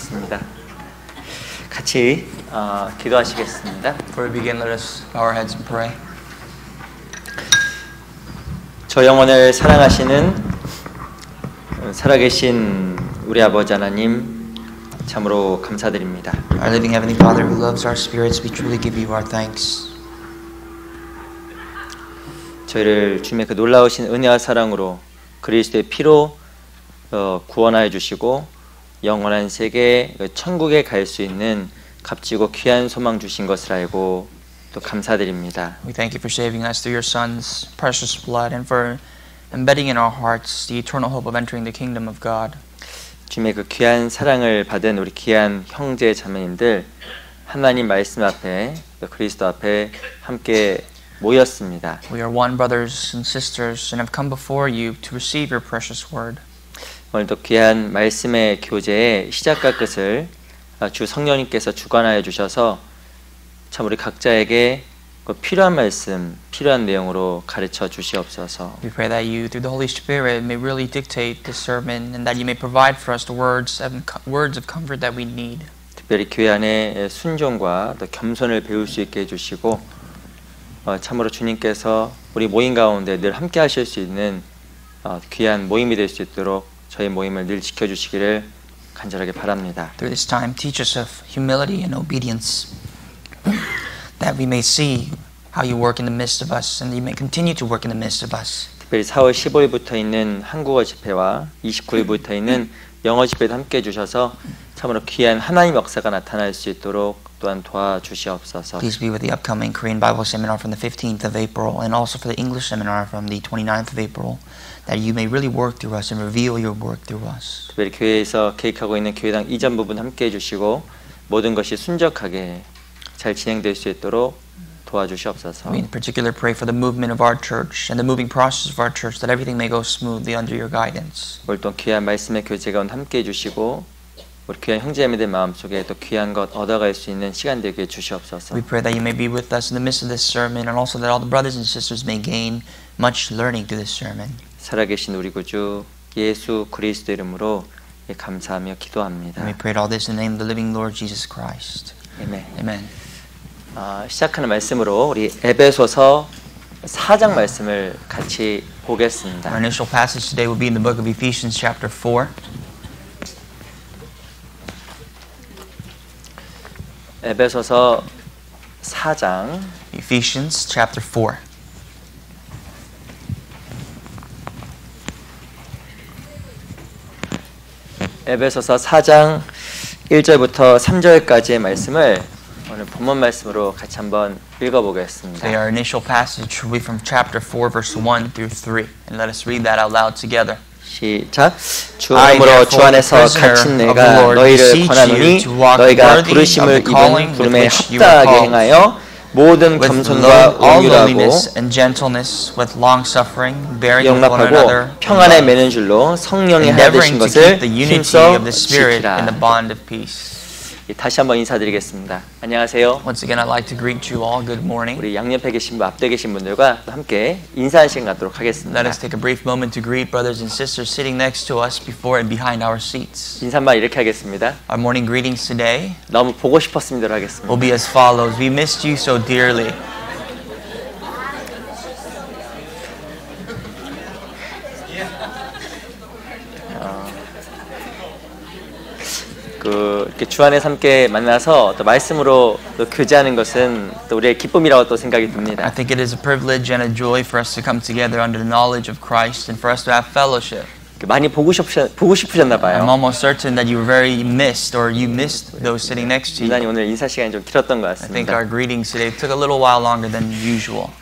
좋습니다. 같이 기도하시겠습니다. Before we begin, let us bow our heads and pray. 저 영혼을 사랑하시는 살아계신 우리 아버지 하나님 참으로 감사드립니다. Our living Heavenly Father who loves our spirits, we truly give you our thanks. 저희를 주님의 그 놀라우신 은혜와 사랑으로 그리스도의 피로 구원하여 주시고 영원한 세계 천국에 갈 수 있는 값지고 귀한 소망 주신 것을 알고 또 감사드립니다. We thank you for saving us through your Son's precious blood and for embedding in our hearts the eternal hope of entering the kingdom of God. 주님의 그 귀한 사랑을 받은 우리 귀한 형제 자매님들 하나님 말씀 앞에 그리스도 앞에 함께 모였습니다. We are one, brothers and sisters, and have come before you to receive your precious word. 오늘도 귀한 말씀의 교제의 시작과 끝을 주 성령님께서 주관하여 주셔서 참 우리 각자에게 필요한 말씀, 필요한 내용으로 가르쳐 주시옵소서. We pray that you, through the Holy Spirit, may really dictate this sermon, and that you may provide for us the words of comfort that we need. 특별히 교회 안에 순종과 또 겸손을 배울 수 있게 해주시고 참으로 주님께서 우리 모임 가운데 늘 함께 하실 수 있는 귀한 모임이 될 수 있도록 저희 모임을 늘 지켜주시기를 간절하게 바랍니다. Through this time, teach us of humility and obedience, that we may see how you work in the midst of us, and you may continue to work in the midst of us. 특별히 4월 15일부터 있는 한국어 집회와 29일부터 있는 영어 집회도 함께 해주셔서 참으로 귀한 하나님 역사가 나타날 수 있도록 또한 도와주시옵소서. Please be with the upcoming Korean Bible seminar from the 15th of April, and also for the English seminar from the 29th of April, that you may really work through us and reveal your work through us. 특별히 교회에서 계획하고 있는 교회당 이전 부분 함께 해주시고 모든 것이 순적하게 잘 진행될 수 있도록 도와주시옵소서. We in particular pray for the movement of our church and the moving process of our church, that everything may go smoothly under your guidance. 오늘 또 귀한 말씀의 교제 가운데 함께 해주시고 우리 귀한 형제자매들 마음속에 또 귀한 것 얻어갈 수 있는 시간 되게 주시옵소서. We pray that you may be with us in the midst of this sermon, and also that all the brothers and sisters may gain much learning through this sermon. 살아계신 우리 구주 예수 그리스도 이름으로 감사하며 기도합니다. And we pray all this in the name of the living Lord Jesus Christ. 아멘. Amen. 시작하는 말씀으로 우리 에베소서 4장 말씀을 같이 보겠습니다. Our initial passage today will be in the book of Ephesians chapter 4. 에베소서 4장 Ephesians chapter 4. 에베소서 4장 1절부터 3절까지의 말씀을 오늘 본문 말씀으로 같이 한번 읽어보겠습니다. Today our initial passage will be from chapter 4 verse 1 through 3. And let us read that out loud together. 시작. 주 이름으로 주 안에서 갇힌 내가 너희를 권하노니 너희가 부르심을 입은 부름에 합당하게 행하여 모든 겸손과 온유하고 용납하고 평안에 매는 줄로 성령이 하나 되신 것을 힘써 지키라. 다시 한번 인사드리겠습니다. 안녕하세요. Once again, I'd like to greet you all. Good morning. 우리 양옆에 계신 분, 앞에 계신 분들과 함께 인사하는 시간 갖도록 하겠습니다. Let us take a brief moment to greet brothers and sisters sitting next to us before and behind our seats. 인사말 이렇게 하겠습니다. Our morning greetings today 너무 보고 싶었습니다로 하겠습니다. will be as follows. We missed you so dearly. 이렇게 주 안에서 함께 만나서 또 말씀으로 또 교제하는 것은 또 우리의 기쁨이라고 또 생각이 듭니다. I think it is a privilege and a joy for us to come together under the knowledge of Christ and for us to have fellowship. 많이 보고 싶으셨나 봐요. I'm almost certain that you were very missed, or you missed those sitting next to you. 인사님 오늘 인사 시간이 좀 길었던 것 I think 같습니다. our greetings today took a little while longer than usual.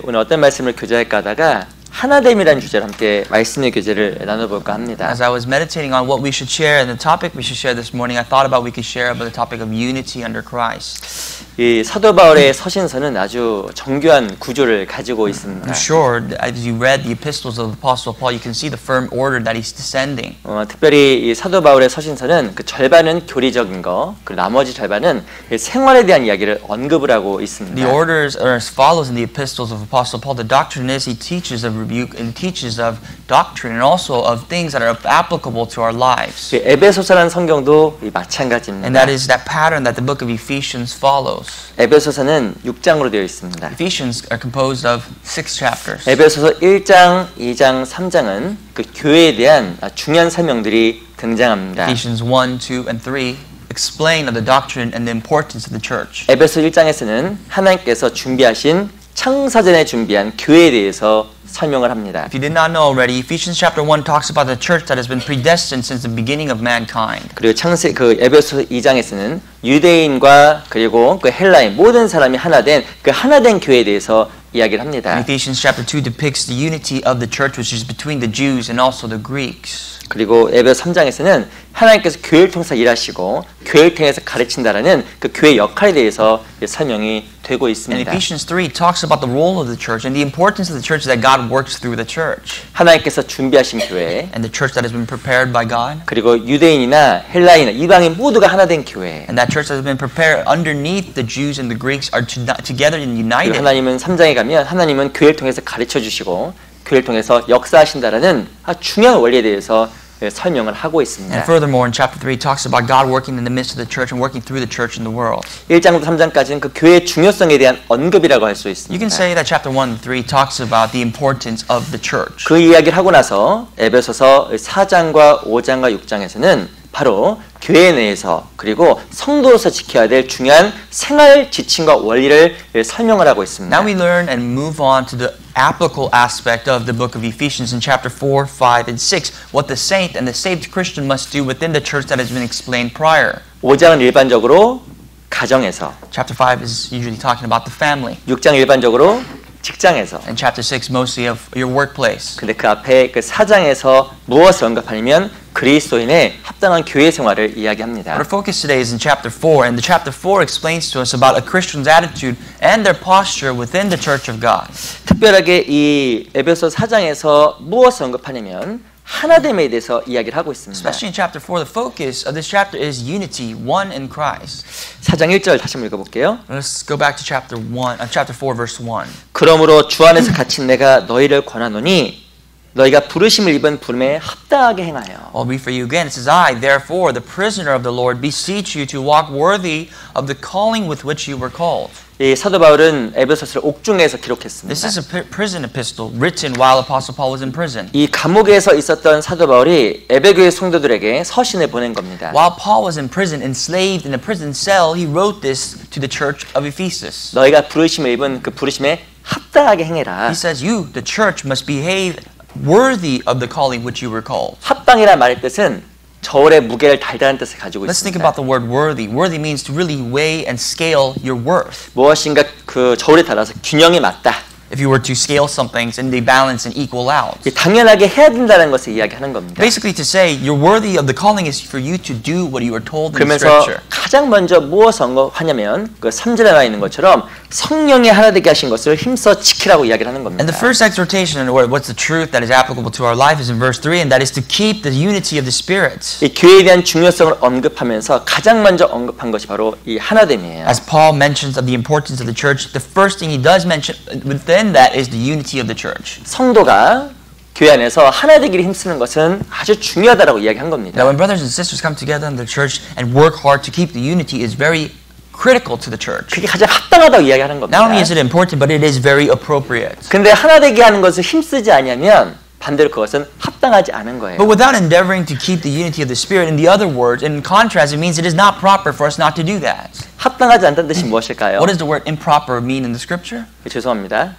오늘 어떤 말씀을 교제할까 하다가 하나됨이라는 주제로 함께 말씀의 교제를 나눠볼까 합니다. As I was meditating on what we should share and the topic we should share this morning, I thought about we could share about the topic of unity under Christ. 이 사도 바울의 서신서는 아주 정교한 구조를 가지고 있습니다. I'm sure as you read the epistles of the Apostle Paul, you can see the firm order that he's descending. 특별히 이 사도 바울의 서신서는 그 절반은 교리적인 거, 그리고 나머지 절반은 생활에 대한 이야기를 언급을 하고 있습니다. The orders are as follows in the epistles of Apostle Paul. The doctrine is he teaches of rebuke and teaches of doctrine and also of things that are applicable to our lives. 에베소서라는 성경도 And 마찬가지입니다. that is that pattern that the book of Ephesians follows. 에베소서는 6장으로 되어 있습니다. Ephesians are composed of 6 chapters. 에베소서 1장, 2장, 3장은 그 교회에 대한 중요한 설명들이 등장합니다. Ephesians 1, 2, and 3 explain of the doctrine and the importance of the church. 에베소 1장에서는 하나님께서 준비하신 창사전에 준비한 교회에 대해서 설명을 합니다. If you did not know already, Ephesians chapter 1 talks about the church that has been predestined since the beginning of mankind. 그리고 그 에베소 2장에서는 유대인과 그리고 그 헬라인 모든 사람이 하나된 그 하나된 교회에 대해서 이야기를 합니다. And Ephesians chapter 2 depicts the unity of the church which is between the Jews and also the Greeks. 그리고 에베소 3장에서는 하나님께서 교회를 통해서 일하시고 교회를 통해서 가르친다라는 그 교회 역할에 대해서 설명이 되고 And 있습니다. Ephesians 3 talks about the role of the church and the importance of the church that God works through the church. 하나님께서 준비하신 교회 And the church that has been prepared by God. 그리고 유대인이나 헬라인, 이방인 모두가 하나된 교회. And that church that has been prepared underneath the Jews and the Greeks are together and 그리고 united. 하나님은 3장에 가면 하나님은 교회를 통해서 가르쳐 주시고 교회를 통해서 역사하신다라는 아주 중요한 원리에 대해서 설명을 하고 있습니다. And furthermore, in chapter 3, it talks about God working in the midst of the church and working through the church in the world. 1장부터 3장까지는 그 교회의 중요성에 대한 언급이라고 할 수 있습니다. You can say that chapter 1 and 3 talks about the importance of the church. 그 이야기를 하고 나서 에베소서 4장과 5장과 6장에서는 바로 교회 내에서 그리고 성도로서 지켜야 될 중요한 생활 지침과 원리를 설명을 하고 있습니다. Now we learn and move on to the applicable aspect of the book of Ephesians in chapter 4, 5, and 6, what the saint and the saved Christian must do within the church that has been explained prior. 5장은 일반적으로 가정에서, Chapter 5 is usually talking about the family, 6장 일반적으로 직장에서. and chapter 6 mostly of your workplace. 근데 그 앞에 그 4장에서 무엇을 언급하냐면 그리스도인의 합당한 교회 생활을 이야기합니다. But our focus today is in chapter 4, and the chapter 4 explains to us about a Christian's attitude and their posture within the church of God. 특별하게 이 에베소 4장에서 무엇을 언급하냐면 하나됨에 대해서 이야기를 하고 있습니다. Especially in chapter 4, the focus of this chapter is unity, one in Christ. 4장 1절 다시 한번 읽어볼게요. Let's go back to chapter 4, verse 1. 그러므로 주 안에서 갇힌 내가 너희를 권하노니 너희가 부르심을 입은 부름에 합당하게 행하여. I'll read for you again. It says, I, therefore, the prisoner of the Lord, beseech you to walk worthy of the calling with which you were called. 이 사도 바울은 에베소서를 옥중에서 기록했습니다. This is a prison epistle written while Apostle Paul was in prison. 이 감옥에서 있었던 사도 바울이 에베교의 성도들에게 서신을 보낸 겁니다. While Paul was in prison, enslaved in a prison cell, he wrote this to the church of Ephesus. 너희가 부르심을 입은 그 부르심에 합당하게 행해라. He says, you, the church, must behave worthy of the calling which you were called. 합당이란 말의 뜻은 저울의 무게를 달다는 뜻을 가지고 Let's think 있습니다. about the word worthy. Worthy means to really weigh and scale your worth. 무엇인가 그 저울에 달아서 균형이 맞다. If you were to scale some things and they balance and equal out. 당연하게 해야 된다는 것을 이야기하는 겁니다. Basically to say you're worthy of the calling is for you to do what you are told in 그러면서 Scripture. 가장 먼저 무엇을 언급하냐면 그 3절에 나와 있는 것처럼 성령이 하나 되게 하신 것을 힘써 지키라고 이야기를 하는 겁니다. And the first exhortation, or what's the truth that is applicable to our life, is in verse 3, and that is to keep the unity of the Spirit. 이 교회에 대한 중요성을 언급하면서 가장 먼저 언급한 것이 바로 이 하나됨이에요. As Paul mentions of the importance of the church, the first thing he does mention within that is the unity of the church. 성도가 교회 안에서 하나 되기를 힘쓰는 것은 아주 중요하다라고 이야기한 겁니다. Now when brothers and sisters come together in the church and work hard to keep the unity is very critical to the church. 그게 가장 합당하다고 이야기하는 겁니다. Not only is it important, but it is very appropriate. 근데 하나 되게 하는 것을 힘쓰지 않으면 반대로 그것은 합당하지 않은 거예요. But without endeavoring to keep the unity of the Spirit, in the other words, in contrast, it means it is not proper for us not to do that. 합당하지 않다는 뜻이 무엇일까요? What does the word improper mean in the Scripture? 죄송합니다.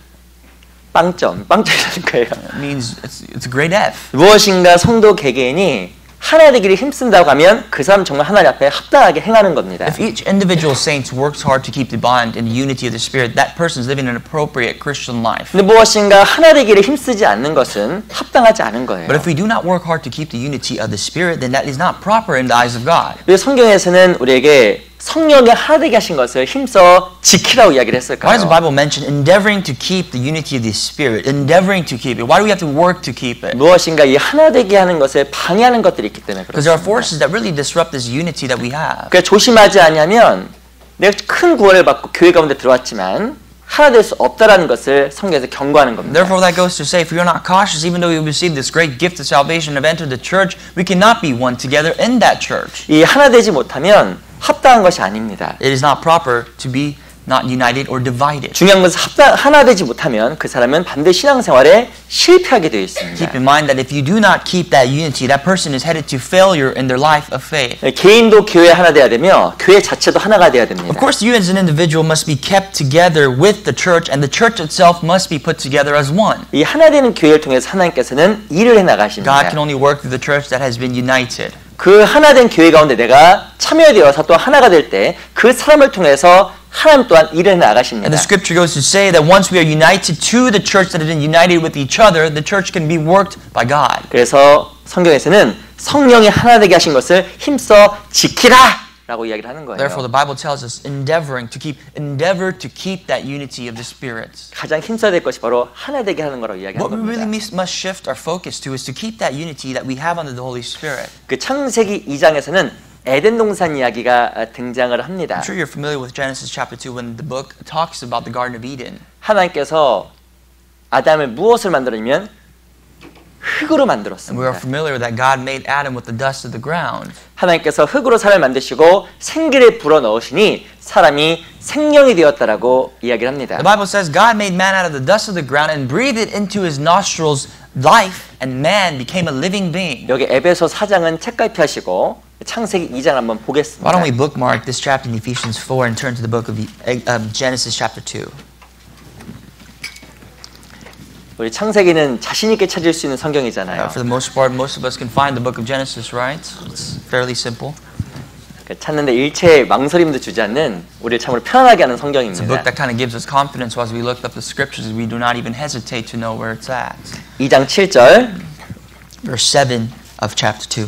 빵점이라는 거예요. It means it's a great F. 무엇인가 성도 개개인이 하나 되기를 힘쓴다고 하면 그 사람 정말 하나님 앞에 합당하게 행하는 겁니다. If each individual saint works hard to keep the bond in the unity of the Spirit, that person is living an appropriate Christian life. 근데 무엇인가 하나 되기를 힘쓰지 않는 것은 합당하지 않은 거예요. But if we do not work hard to keep the unity of the Spirit, then that is not proper in the eyes of God. 왜 성경에서는 우리에게 성령이 하나 되게 하신 것을 힘써 지키라고 이야기를 했을까요? Why does the Bible mention endeavoring to keep the unity of the Spirit? Endeavoring to keep it. Why do we have to work to keep it? 무엇인가 이 하나 되게 하는 것을 방해하는 것들이 있기 때문에 Because there are 그렇습니다. forces that really disrupt this unity that we have. 그러니까 조심하지 않으면 내가 큰 구원을 받고 교회 가운데 들어왔지만 하나 될 수 없다라는 것을 성경에서 경고하는 겁니다. Therefore, that goes to say, if we are not cautious, even though we received this great gift of salvation and have entered the church, we cannot be one together in that church. 이 하나 되지 못하면 합당한 것이 아닙니다. It is not proper to be not united or divided. 중요한 것은 하나 되지 못하면 그 사람은 반드시 신앙생활에 실패하게 되어 있습니다. Keep in mind that if you do not keep that unity, that person is headed to failure in their life of faith. 개인도 교회 하나 돼야 되며 교회 자체도 하나가 돼야 됩니다. Of course, you as an individual must be kept together with the church, and the church itself must be put together as one. 이 하나 되는 교회를 통해서 하나님께서는 일을 해 나가십니다. God can only work through the church that has been united. 그 하나 된 교회 가운데 내가 참여되어서 또 하나가 될 때 그 사람을 통해서 하나님 또한 일을 해 나가십니다. And the scripture goes to say that once we are united to the church that has been united with each other, the church can be worked by God. 그래서 성경에서는 성령이 하나 되게 하신 것을 힘써 지키라! 라고 이야기를 하는 거예요. Therefore, the Bible tells us endeavor to keep that unity of the spirits. 가장 힘써야 될 것이 바로 하나 되게 하는 거라고 이야기하는 What we 겁니다. really must shift our focus to is to keep that unity that we have under the Holy Spirit. 그 창세기 2장에서는 에덴 동산 이야기가 등장을 합니다. I'm sure you're familiar with Genesis chapter 2 when the book talks about the Garden of Eden. 하나님께서 아담을 무엇을 만들었냐면 흙으로 And we are 만들었습니다. familiar that God made Adam with the dust of the ground. 하나님께서 흙으로 사람을 만드시고 생기를 불어 넣으시니 사람이 생명이 되었다라고 이야기를 합니다. The Bible says God made man out of the dust of the ground and breathed it into his nostrils life, and man became a living being. 여기 에베소 4장은 책갈피 하시고 창세기 2장 한번 보겠습니다. Why don't we bookmark this chapter in Ephesians 4 and turn to the book of Genesis chapter 2. 우리 창세기는 자신 있게 찾을 수 있는 성경이잖아요. For the most part, most of us can find the book of Genesis, right? It's fairly simple. 찾는데 일체의 망설임도 주지 않는 우리를 참으로 편안하게 하는 It's a book 성경입니다. that kind of gives us confidence as we look up the scriptures. We do not even hesitate to know where it's at. 2장 7절 Verse 7 of chapter 2.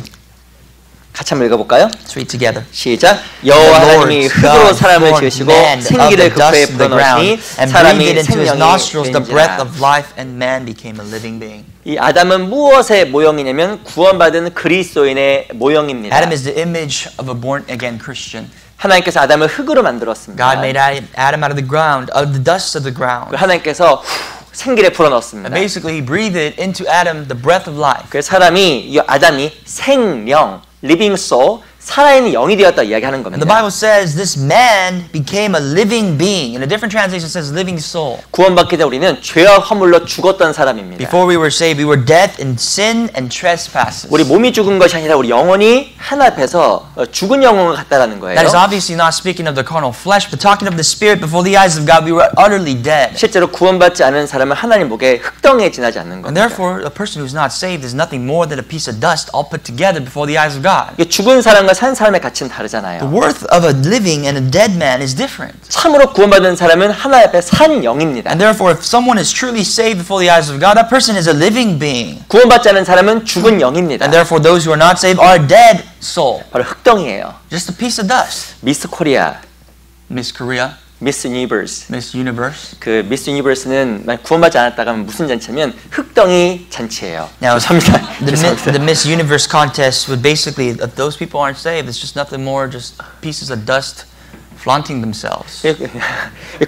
같이 한번 읽어볼까요? Let's read together. 시작. 여호와 하나님이 흙으로 사람을 지으시고 생기를 그 폐에 불어넣으시니 사람이 생명이 the breath 된지라. of life, and man became a living being. 이 아담은 무엇의 모형이냐면 구원받은 그리스도인의 모형입니다. Adam is the image of a born again Christian. 하나님께서 아담을 흙으로 만들었습니다. God made Adam out of the ground, out of the dust of the ground. 하나님께서 생기를 불어넣었습니다. And basically, he breathed into Adam the breath of life. 그래서 이 아담이 생명, living soul, 살아있는 영이 되었다 이야기하는 And the 겁니다. Bible says this man became a living being. In a different translation, it says living soul. 구원받기 전에 우리는 죄와 허물로 죽었던 사람입니다. Before we were saved, we were dead in sin and trespasses. 우리 몸이 죽은 것이 아니라 우리 영혼이 하나 앞에서 죽은 영혼과 같다라는 거예요. That is obviously not speaking of the carnal flesh, but talking of the spirit. Before the eyes of God, we were utterly dead. 실제로 구원받지 않은 사람은 하나님 보기에 흙덩이에 지나지 않는 And 겁니다. therefore, a person who's not saved is nothing more than a piece of dust all put together before the eyes of God. 이게 죽은 사람과 산 사람의 가치는 The 다르잖아요. worth of a living and a dead man is different. 참으로 구원받은 사람은 하나님 앞에 산 영입니다. And therefore, if someone is truly saved before the eyes of God, that person is a living being. 구원받지 않은 사람은 죽은 영입니다. And therefore, those who are not saved are a dead soul. 바로 흙덩이에요. Just a piece of dust. 미스 코리아, Miss Korea, 미스 유니버스. Miss Universe. 그 미스 유니버스는 구원받지 않았다가 하면 무슨 잔치냐면 흙덩이 잔치예요. Now, 죄송합니다. the Miss Universe contest would basically, if those people aren't saved, it's just nothing more, just pieces of dust flaunting themselves.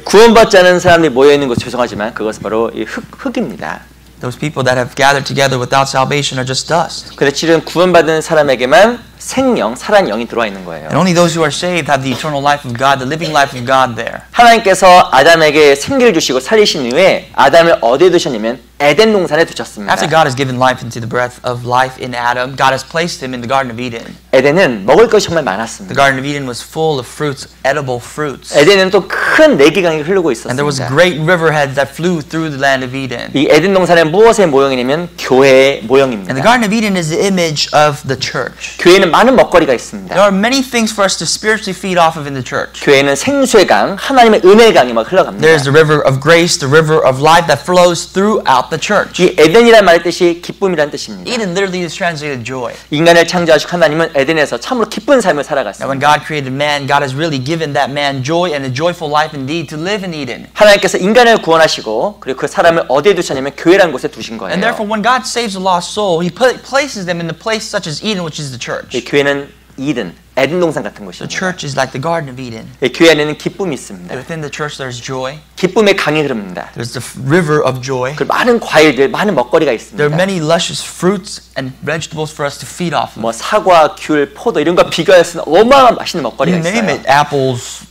구원받지 않은 사람들이 모여 있는 것 죄송하지만 그것은 바로 이 흙입니다. Those people that have gathered together without salvation are just dust. 근데 지금 구원받은 사람에게만 생명, 살아있는 영이 들어와 있는 거예요. And only those who are saved have the eternal life of God, the living life of God there. 하나님께서 아담에게 생기를 주시고 살리신 이후에 아담을 어디에 두셨냐면 에덴 동산에 두셨습니다. After God has given life into the breath of life in Adam, God has placed him in the Garden of Eden. 에덴은 먹을 것이 정말 The 많았습니다. Garden of Eden was full of fruits, edible fruits. 에덴은 또 큰 내기강이 흐르고 And there was 있었습니다. great riverheads that flew through the land of Eden. 이 에덴 동산의 무엇의 모형이냐면 교회의 And the 모형입니다. Garden of Eden is the image of the church. 교회는 많은 먹거리가 있습니다. There are many things for us to spiritually feed off of in the church. 교회는 생수의 강, 하나님의 은혜의 강이 막 흘러갑니다. There's the river of grace, the river of life that flows throughout the church. 이 에덴이란 말의 뜻이 기쁨이란 뜻입니다. Eden literally is translated joy. 인간을 창조하신 하나님은 에덴에서 참으로 기쁜 삶을 Now, 살아갔습니다. when God created man, God has really given that man joy and a joyful life indeed to live in Eden. 하나님께서 인간을 구원하시고 그리고 그 사람을 어디에 두셨냐면 교회라는 곳에 두신 거예요. And therefore, when God saves a lost soul, He places them in the place such as Eden, which is the church. 이 교회는 이든, 에덴 동산 같은 The 곳입니다. church is like the Garden of Eden. 예, 교회 안에는 기쁨이 있습니다. Within the church there's joy. 기쁨의 강이 흐릅니다. There's the river of joy. 그리고 많은 과일들, 많은 먹거리가 There are 있습니다. many luscious fruits and vegetables for us to feed off of. 뭐 사과, 귤, 포도 이런 거 비교할 수 있는 어마어마한 맛있는 먹거리가 You name 있어요. it. Apples,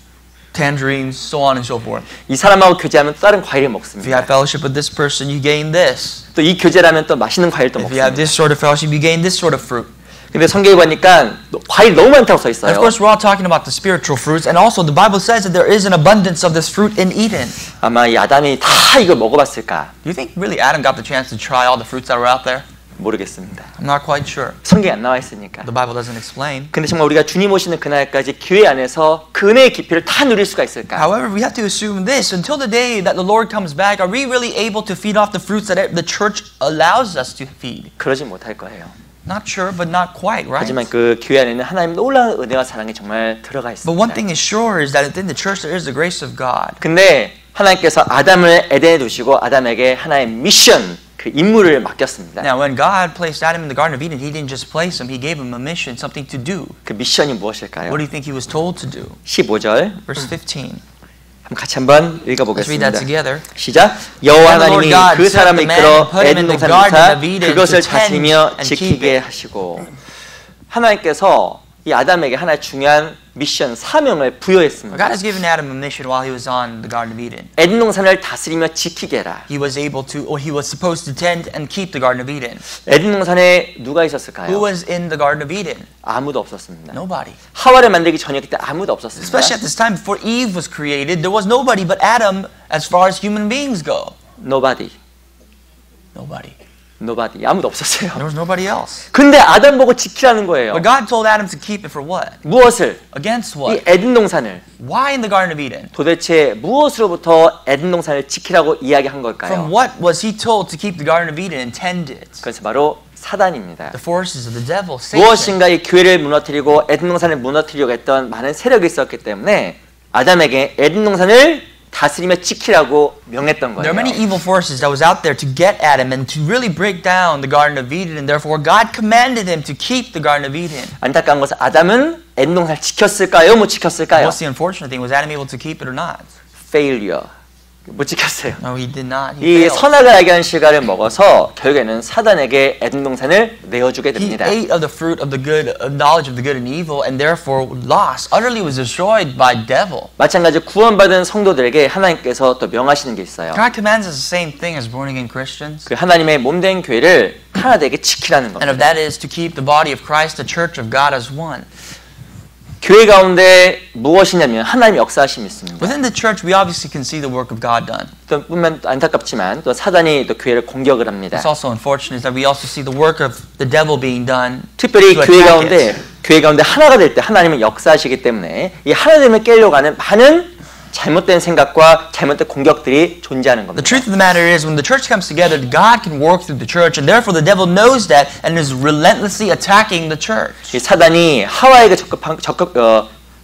tangerines, so on and so forth. 이 사람하고 교제하면 또 다른 과일을 If you 먹습니다. have fellowship with this person, you gain this. 또 이 교제라면 또 맛있는 과일도 If you have 먹습니다. this sort of fellowship, you gain this sort of fruit. 근데 성경에 보니까 과일 너무 많다고 써 And 있어요. of course, we're all talking about the spiritual fruits, and also the Bible says that there is an abundance of this fruit in Eden. 아마 이 아담이 다 이걸 먹어봤을까 Do you think really Adam got the chance to try all the fruits that were out there? 모르겠습니다. I'm not quite sure. 성경에 안 나와 있으니까. The Bible doesn't explain. 근데 정말 우리가 주님 오시는 그날까지 교회 안에서 그 은혜의 깊이를 다 누릴 수가 있을까? However, we have to assume this: until the day that the Lord comes back, are we really able to feed off the fruits that the church allows us to feed? 그러지 못할 거예요. Not sure, but not quite, right? 하지만 그 교회 안에는 하나님의 놀라운 은혜와 사랑이 정말 들어가 있습니다. But one thing is sure is that within the church there is the grace of God. 근데 하나님께서 아담을 에덴에 두시고 아담에게 하나의 미션, 그 임무를 맡겼습니다. Now, when God placed Adam in the Garden of Eden, He didn't just place him; He gave him a mission, something to do. 그 미션이 무엇일까요? What do you think he was told to do? 15절 Verse 15. 같이 한번 Let's read 읽어보겠습니다. that together. 시작. 여호와 And the Lord 하나님이 God 그 사람을 set the man 이끌어 and put him 에덴 in the 동산 garden 두사 of Eden 그것을 to tend 다스리며 and keep 지키게 it. 하시고 하나님께서 이 아담에게 하나의 중요한 미션, 사명을 God 부여했습니다. has given Adam a mission while he was on the Garden of Eden. 에덴 동산을 다스리며 지키게 해라. He was supposed to tend and keep the Garden of Eden. 에덴 동산에 누가 Who 있었을까요? was in the Garden of Eden? 아무도 없었습니다. Nobody. 하와를 만들기 전이었기 때문에 아무도 없었습니다. Especially at this time before Eve was created, there was nobody but Adam as far as human beings go. Nobody. Nobody. Nobody. 아무도 없었어요. There was nobody else. 근데 아담 보고 지키라는 거예요. But God told Adam to keep it for what? 무엇을? Against 이 what? 에덴 동산을 Why in the Garden of Eden? 도대체 무엇으로부터 에덴 동산을 지키라고 이야기한 From 걸까요? what was he told to keep the Garden of Eden and tend it? 그것은 바로 사단입니다. The forces of the devil, Satan. 무엇인가 이 교회를 무너뜨리고 에덴 동산을 무너뜨리려고 했던 많은 세력이 있었기 때문에 아담에게 에덴 동산을 다스리며 지키라고 명했던 There are many 거예요. evil forces that was out there to get at him and to really break down the Garden of Eden, and therefore God commanded him to keep the Garden of Eden. 안타까운 것은 아담은 에덴 동산을 지켰을까요? 못 지켰을까요? What's the unfortunate thing? Was Adam able to keep it or not? Failure. 못 지켰어요. No, he did not. 이 He failed. 선악을 알게 한 실과를 먹어서 결국에는 사단에게 에덴 동산을 내어주게 He 됩니다. ate of the fruit of the good, knowledge of the good and evil, and therefore lost, utterly was destroyed by devil. 마찬가지로 구원받은 성도들에게 하나님께서 또 명하시는 게 있어요. God commands us the same thing as born again Christians. 그 하나님의 몸된 교회를 하나 되게 지키라는 And 겁니다. of that is to keep the body of Christ, the church of God as one. 교회 가운데 무엇이냐면 하나님의 역사하심이 있습니다. Within the church, we obviously can see the work of God done. 또 뿐만 안타깝지만 또 사단이 또 교회를 공격을 합니다. What's also unfortunate is that we also see the work of the devil being done. 특별히 to 교회 attack 가운데 it. 교회 가운데 하나가 될 때 하나님은 역사하시기 때문에 이 하나님을 깨려고 하는 많은 잘못된 생각과 잘못된 공격들이 존재하는 The 겁니다. truth of the matter is, when the church comes together, God can work through the church, and therefore the devil knows that and is relentlessly attacking the church. 이 사단이 하와에게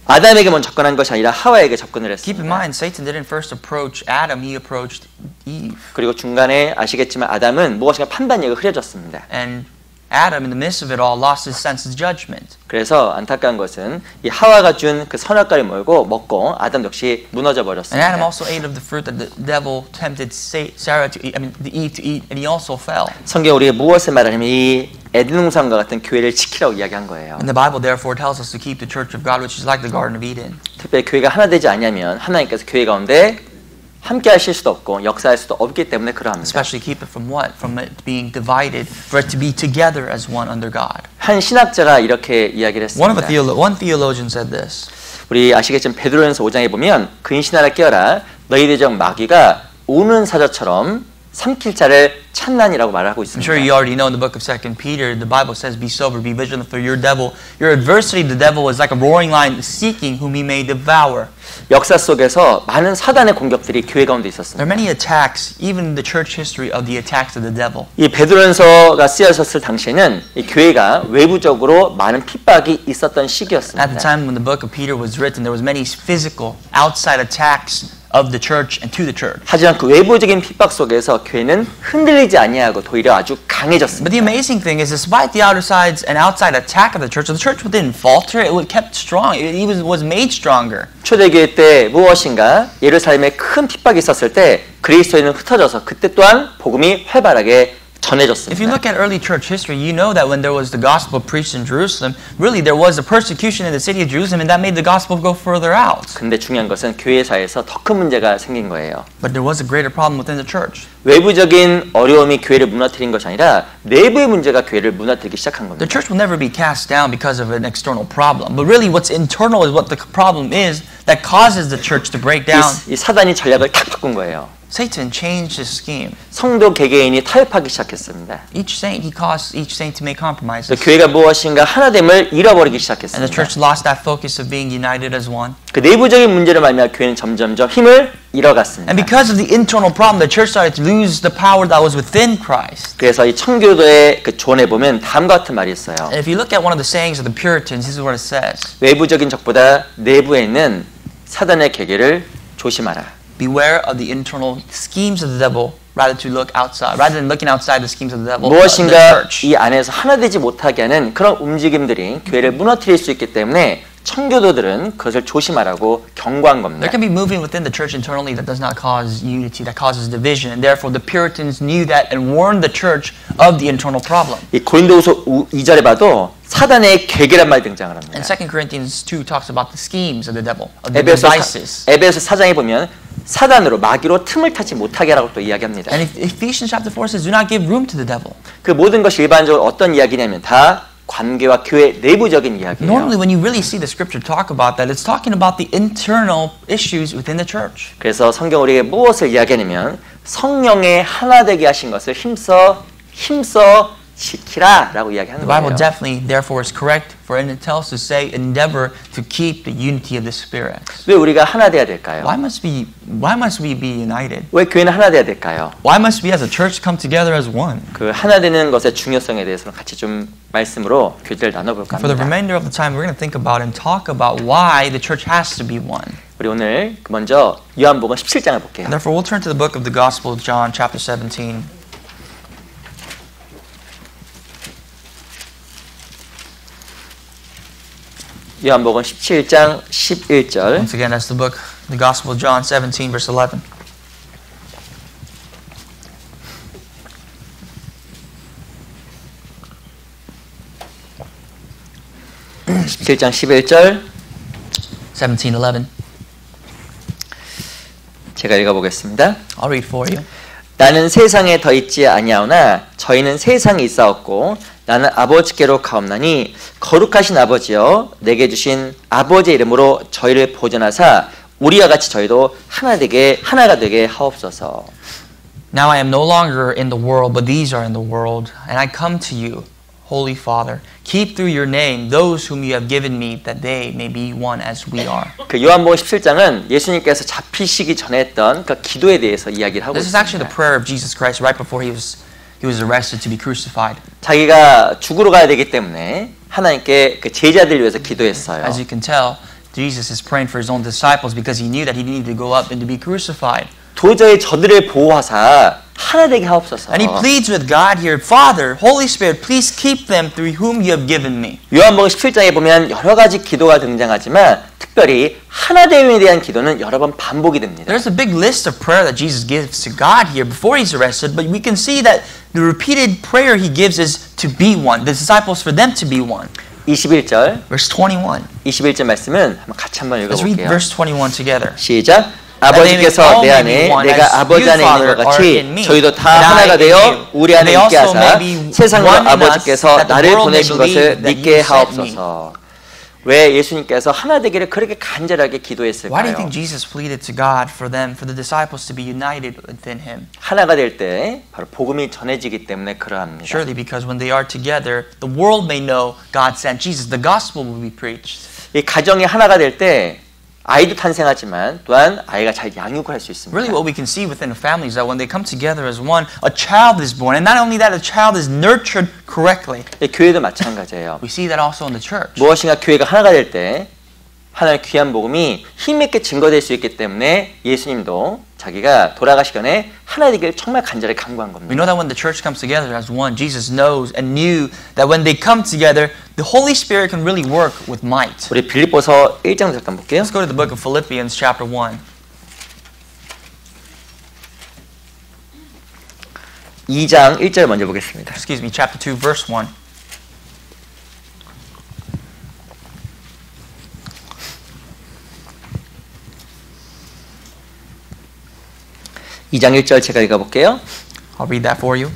아담에게 먼저 접근한 것이 아니라 하와에게 접근을 Keep in 했습니다. mind, Satan didn't first approach Adam; he approached Eve. 그리고 중간에 아시겠지만 아담은 무엇인가 판단력을 흐려졌습니다. And Adam, in the midst of it all, lost his sense of judgment. 그래서 안타까운 것은 이 하와가 준 그 선악과를 먹고 아담 역시 무너져 And Adam 버렸습니다. also ate of the fruit that the devil tempted Sarah to eat, Eve to eat, and he also fell. 성경 우리가 무엇을 말하냐면 이 에덴 동산과 같은 교회를 지키라고 이야기한 거예요. And the Bible therefore tells us to keep the church of God, which is like the Garden of Eden. 특별히 교회가 하나 되지 않으면 하나님께서 교회 가운데 함께 하실 수도 없고 역사할 수도 없기 때문에 그러합니다. Especially keep it from what? From it being divided, for it to be together as one under God. 한 신학자가 이렇게 이야기를 One 했습니다. theologian said this. 우리 아시겠지만 베드로전서 5장에 보면 근신하라 깨어라 너희들 중 마귀가 우는 사자처럼 삼킬 자를 찾나니라고 말하고 I'm sure 있습니다. you already know in the book of 2 Peter, the Bible says, be sober, be vigilant, for your adversary, the devil, is like a roaring lion seeking whom he may devour. 역사 속에서 많은 사단의 공격들이 교회 가운데 There 있었습니다. are many attacks, even in the church history, of the attacks of the devil. 이 베드로전서가 쓰여졌을 당시에는 이 교회가 외부적으로 많은 핍박이 있었던 At the 시기였습니다. time when the book of Peter was written, there was many physical, outside attacks of the church and to the church. 하지만 그 외부적인 핍박 속에서 교회는 흔들리지 아니하고 오히려 아주 강해졌습니다. But the amazing thing is, despite the outer sides and outside attack of the church didn't falter. It was kept strong. It was made stronger. 초대교회 때 무엇인가 예루살렘에 큰 핍박이 있었을 때 그리스도인은 흩어져서 그때 또한 복음이 활발하게 If you 전해졌습니다. look at early church history, you know that when there was the gospel preached in Jerusalem, really there was a persecution in the city of Jerusalem, and that made the gospel go further out. 근데 중요한 것은 교회사에서 더 큰 문제가 생긴 거예요. But there was a greater problem within the church. 외부적인 어려움이 교회를 무너뜨린 것이 아니라 내부의 문제가 교회를 무너뜨리기 시작한 The 겁니다. church will never be cast down because of an external problem. But really what's internal is what the problem is that causes the church to break down. 이 사단이 전략을 탁 바꾼 거예요. Satan changed his scheme. 성도 개개인이 타협하기 시작했습니다. He caused each saint to make compromises. 그래서 교회가 무엇인가 하나됨을 잃어버리기 And the 시작했습니다. church lost that focus of being united as one. 그 내부적인 문제를 말미암아 교회는 점점점 힘을 잃어갔습니다. And because of the internal problem, the church started to lose the power that was within Christ. 그래서 이 청교도의 그 조언에 보면 다음과 같은 말이 있어요. And if you look at one of the sayings of the Puritans, this is what it says. 외부적인 적보다 내부에 있는 사단의 계계를 조심하라. Beware of the internal schemes of the devil rather than looking outside the schemes of the devil. The 무엇인가 church. 이 안에서 하나 되지 못하게 하는 그런 움직임들이 교회를 무너뜨릴 수 있기 때문에 청교도들은 그것을 조심하라고 경고한 겁니다. There can be moving within the church internally that does not cause unity, that causes division, and therefore the Puritans knew that and warned the church of the internal problem. 이 고린도후서 2절에 봐도 사단의 계계란 말이 등장을 합니다. And 2 Corinthians 2 talks about the schemes of the devil, of the devices. 에베소 4장에 보면 사단으로 마귀로 tum을 타지 못하게 하라고 또 이야기합니다. And Ephesians chapter 4 says, do not give room to the devil. 그 모든 것이 일반적으로 어떤 이야기냐면 다 관계와 교회 내부적인 이야기예요. Normally when you really see the scripture talk about that, it's talking about the internal issues within the church. 그래서 성경 우리에게 무엇을 이야기하냐면 성령의 하나 되게 하신 것을 힘써 지키라라고 이야기하는 The Bible 거예요. definitely, therefore, is correct for it tells us to say, endeavor to keep the unity of the Spirit. 왜 우리가 하나 돼야 될까요? Why must we be united? 왜 교회는 하나 돼야 될까요? Why must we as a church come together as one? 그 하나 되는 것의 중요성에 대해서는 같이 좀 말씀으로 교제를 나눠볼까 For the 합니다. remainder of the time, we're going to think about and talk about why the church has to be one. 우리 오늘 먼저 요한복음 17장을 볼게요. And therefore, we'll turn to the book of the Gospel of John, chapter 17. 요한복음 17장 11절. Once again, that's the book, the Gospel of John 17, verse 11. 음. 17장 11절 17:11. 제가 읽어보겠습니다. I'll read for you. 나는 세상에 더 있지 아니하오나 저희는 세상에 있사옵고 나는 아버지께로 가옵나니 거룩하신 아버지여 내게 주신 아버지의 이름으로 저희를 보존하사 우리와 같이 저희도 하나가 되게 하옵소서. Now I am no longer in the world, but these are in the world, and I come to you, Holy Father. Keep through your name those whom you have given me, that they may be one as we are. 그 요한복음 17장은 예수님께서 잡히시기 전에 했던 그 기도에 대해서 이야기를 하고 This is actually 있습니다. the prayer of Jesus Christ right before he was arrested to be crucified. 자기가 죽으러 가야 되기 때문에 하나님께 그 제자들 위해서 기도했어요. As you can tell, Jesus is praying for his own disciples because he knew that he needed to go up and to be crucified. 도저히 저들을 보호하사 하나 되게 하옵소서. And he pleads with God here, Father, Holy Spirit, please keep them through whom you have given me. 요한복음 17장에 보면 여러 가지 기도가 등장하지만 특별히 하나됨에 대한 기도는 여러 번 반복이 됩니다. There's a big list of prayer that Jesus gives to God here before he's arrested, but we can see that the repeated prayer he gives is to be one, the disciples for them to be one. 21절, Verse 21. 21절 말씀은 한번 같이 한번 Let's read 읽어볼게요. verse 21 together. 시작. 아버지께서 내 안에 내가 아버지 안에 있는 것 같이 저희도 다 하나가 되어 우리 안에 있게 하사 세상으로 아버지께서 나를 보내신 것을 믿게 하옵소서. 왜 예수님께서 하나 되기를 그렇게 간절하게 Why do you 기도했을까요? think Jesus pleaded to God for the disciples to be united within him? 하나가 될 때 바로 복음이 전해지기 때문에 그러합니다. Surely because when they are together, the world may know God sent Jesus. The gospel will be preached. 이 가정이 하나가 될 때 아이도 탄생하지만 또한 아이가 잘 양육을 할 수 있습니다. Really what we can see within a family is that when they come together as one, a child is born. And not only that, a child is nurtured correctly. 교회도 마찬가지예요. We see that also in the church. 무엇인가 교회가 하나가 될 때 하나님의 귀한 복음이 힘있게 증거될 수 있기 때문에 예수님도 자기가 돌아가시기 전에 하나 되기를 정말 간절히 간구한 We 겁니다. know that when the church comes together as one, Jesus knows and knew that when they come together, the Holy Spirit can really work with might. 우리 빌립보서 1장 잠깐 볼게요. Let's go to the book of Philippians chapter 1. 2장 1절 먼저 보겠습니다. Excuse me, chapter 2, verse 1. 이 장 1절 제가 읽어볼게요. I'll read that for you.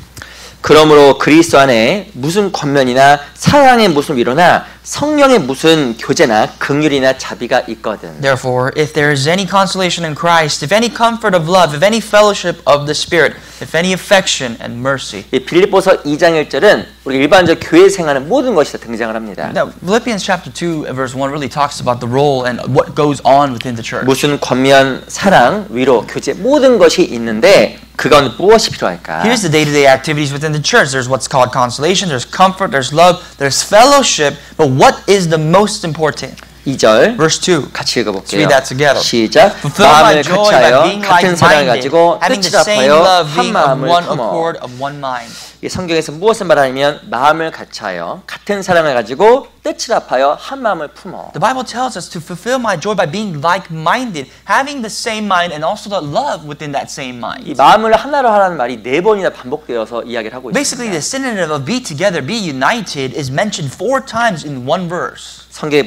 그러므로 그리스도 안에 무슨 권면이나 사랑의 무슨 위로나 성령의 무슨 교제나 긍휼이나 자비가 있거든. Therefore, if there is any consolation in Christ, if any comfort of love, if any fellowship of the Spirit, if any affection and mercy. 이 빌립보서 2장 1절은 우리 일반적 교회 생활의 모든 것이 다 등장을 합니다. Now, Philippians chapter 2 verse 1 really talks about the role and what goes on within the church. 무슨 권면, 사랑, 위로, 교제 모든 것이 있는데 그건 무엇이 필요할까? Here's the day-to-day activities within the church. There's what's called consolation, there's comfort, there's love, there's fellowship, but what is the most important? 2절 Verse 2. 같이 읽어볼게요. Let's read that together. 시작. Fulfill my 마음을 joy by 같이하여 being 같은 사랑을 like-minded, 가지고 having the 뜻을 same 합하여 love, 한 being of 마음을 one 품어. accord, of one mind. 이 성경에서 무엇을 말하냐면 마음을 같이하여 같은 사랑을 가지고 뜻을 합하여 한 마음을 품어. The Bible tells us to fulfill my joy by being like-minded, having the same mind and also the love within that same 이 mind. 마음을 하나로 하라는 말이 4번이나 반복되어서 이야기를 하고 Basically, the 있습니다. synonym of be together, be united is mentioned 4 times in one verse. 성경에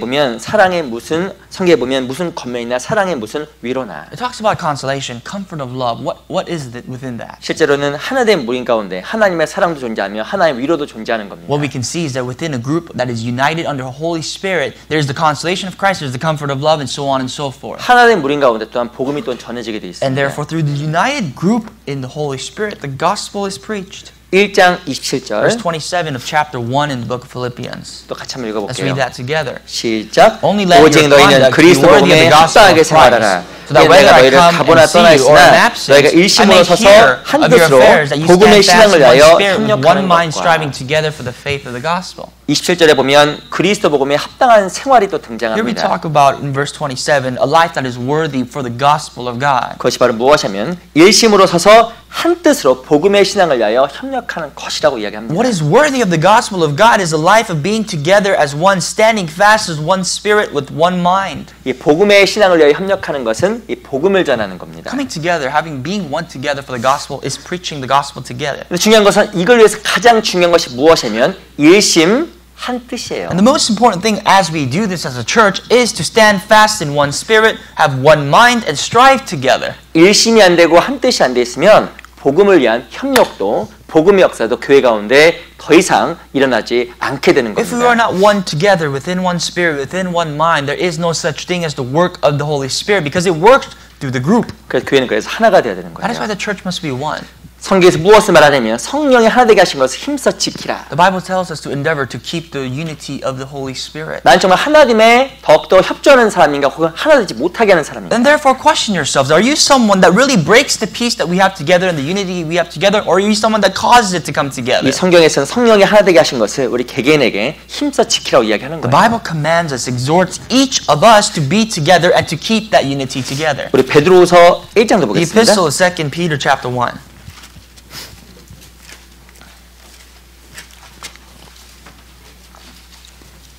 보면 무슨 권면이나 사랑의 무슨 위로나 It talks about consolation, comfort of love. What is it within that? 실제로는 하나된 무린 가운데 하나님의 사랑도 존재하며 하나님의 위로도 존재하는 겁니다. What we can see is that within a group that is united under the Holy Spirit, there's the consolation of Christ, there's the comfort of love, and so on and so forth. 하나된 무린 가운데 또한 복음이 또 전해지게 돼 And 있습니다. therefore, through the united group in the Holy Spirit, the gospel is preached. 1장 27절 Verse 27 of chapter 1 in the book of Philippians. 또 같이 한번 Let's 읽어볼게요. read that together. 시작. Only let 오직 your 너희는 conduct be 그리스도 worthy of 복음에 the gospel 합당하게 of 생활하라. Christ, so that 내가 whether I 너희를 come 가보나 and see you or in 떠나 있으나 absence, 너희가 I may 일심으로 서서 hear 한 of your 뜻으로 affairs, that you 복음의 stand fast 신앙을 in one 위하여 spirit with one 협력하는 mind 것과 striving together for the faith of the gospel. 27절에 보면 그리스도 복음에 합당한 생활이 또 Here we 등장합니다. talk about in verse 27 a life that is worthy for the gospel of God. 그것이 바로 무엇이냐면 일심으로 서서 한 뜻으로 복음의 신앙을 위하여 협력하는 것이라고 이야기합니다. What is worthy of the gospel of God is a life of being together as one, standing fast as one spirit with one mind. 이 복음의 신앙을 위하여 협력하는 것은 이 복음을 전하는 겁니다. Coming together, having being one together for the gospel is preaching the gospel together. 근데 중요한 것은 이걸 위해서 가장 중요한 것이 무엇이냐면 일심 한 뜻이에요. And the most important thing as we do this as a church is to stand fast in one spirit, have one mind, and strive together. 일심이 안 되고 한 뜻이 안 돼 있으면 복음을 위한 협력도 복음의 역사도 교회 가운데 더 이상 일어나지 않게 되는 If we are 겁니다. not one together within one spirit, within one mind, there is no such thing as the work of the Holy Spirit because it works through the group. 그래서 교회는 그래서 하나가 되어야 되는 That is why 거예요. the church must be one. 성경에서 무엇을 말하냐면 성령이 하나 되게 하신 것을 힘써 지키라. The Bible tells us to endeavor to keep the unity of the Holy Spirit. 난 정말 하나님에 더욱더 협조하는 사람인가 혹은 하나 되지 못하게 하는 사람인가. And therefore question yourselves, are you someone that really breaks the peace that we have together and the unity we have together, or are you someone that causes it to come together? 이 성경에서는 성령이 하나 되게 하신 것을 우리 개개인에게 힘써 지키라고 이야기하는 The 거예요. Bible commands us, exhorts each of us to be together and to keep that unity together. 우리 베드로후서 1장도 The 보겠습니다. epistle of 2 Peter chapter 1.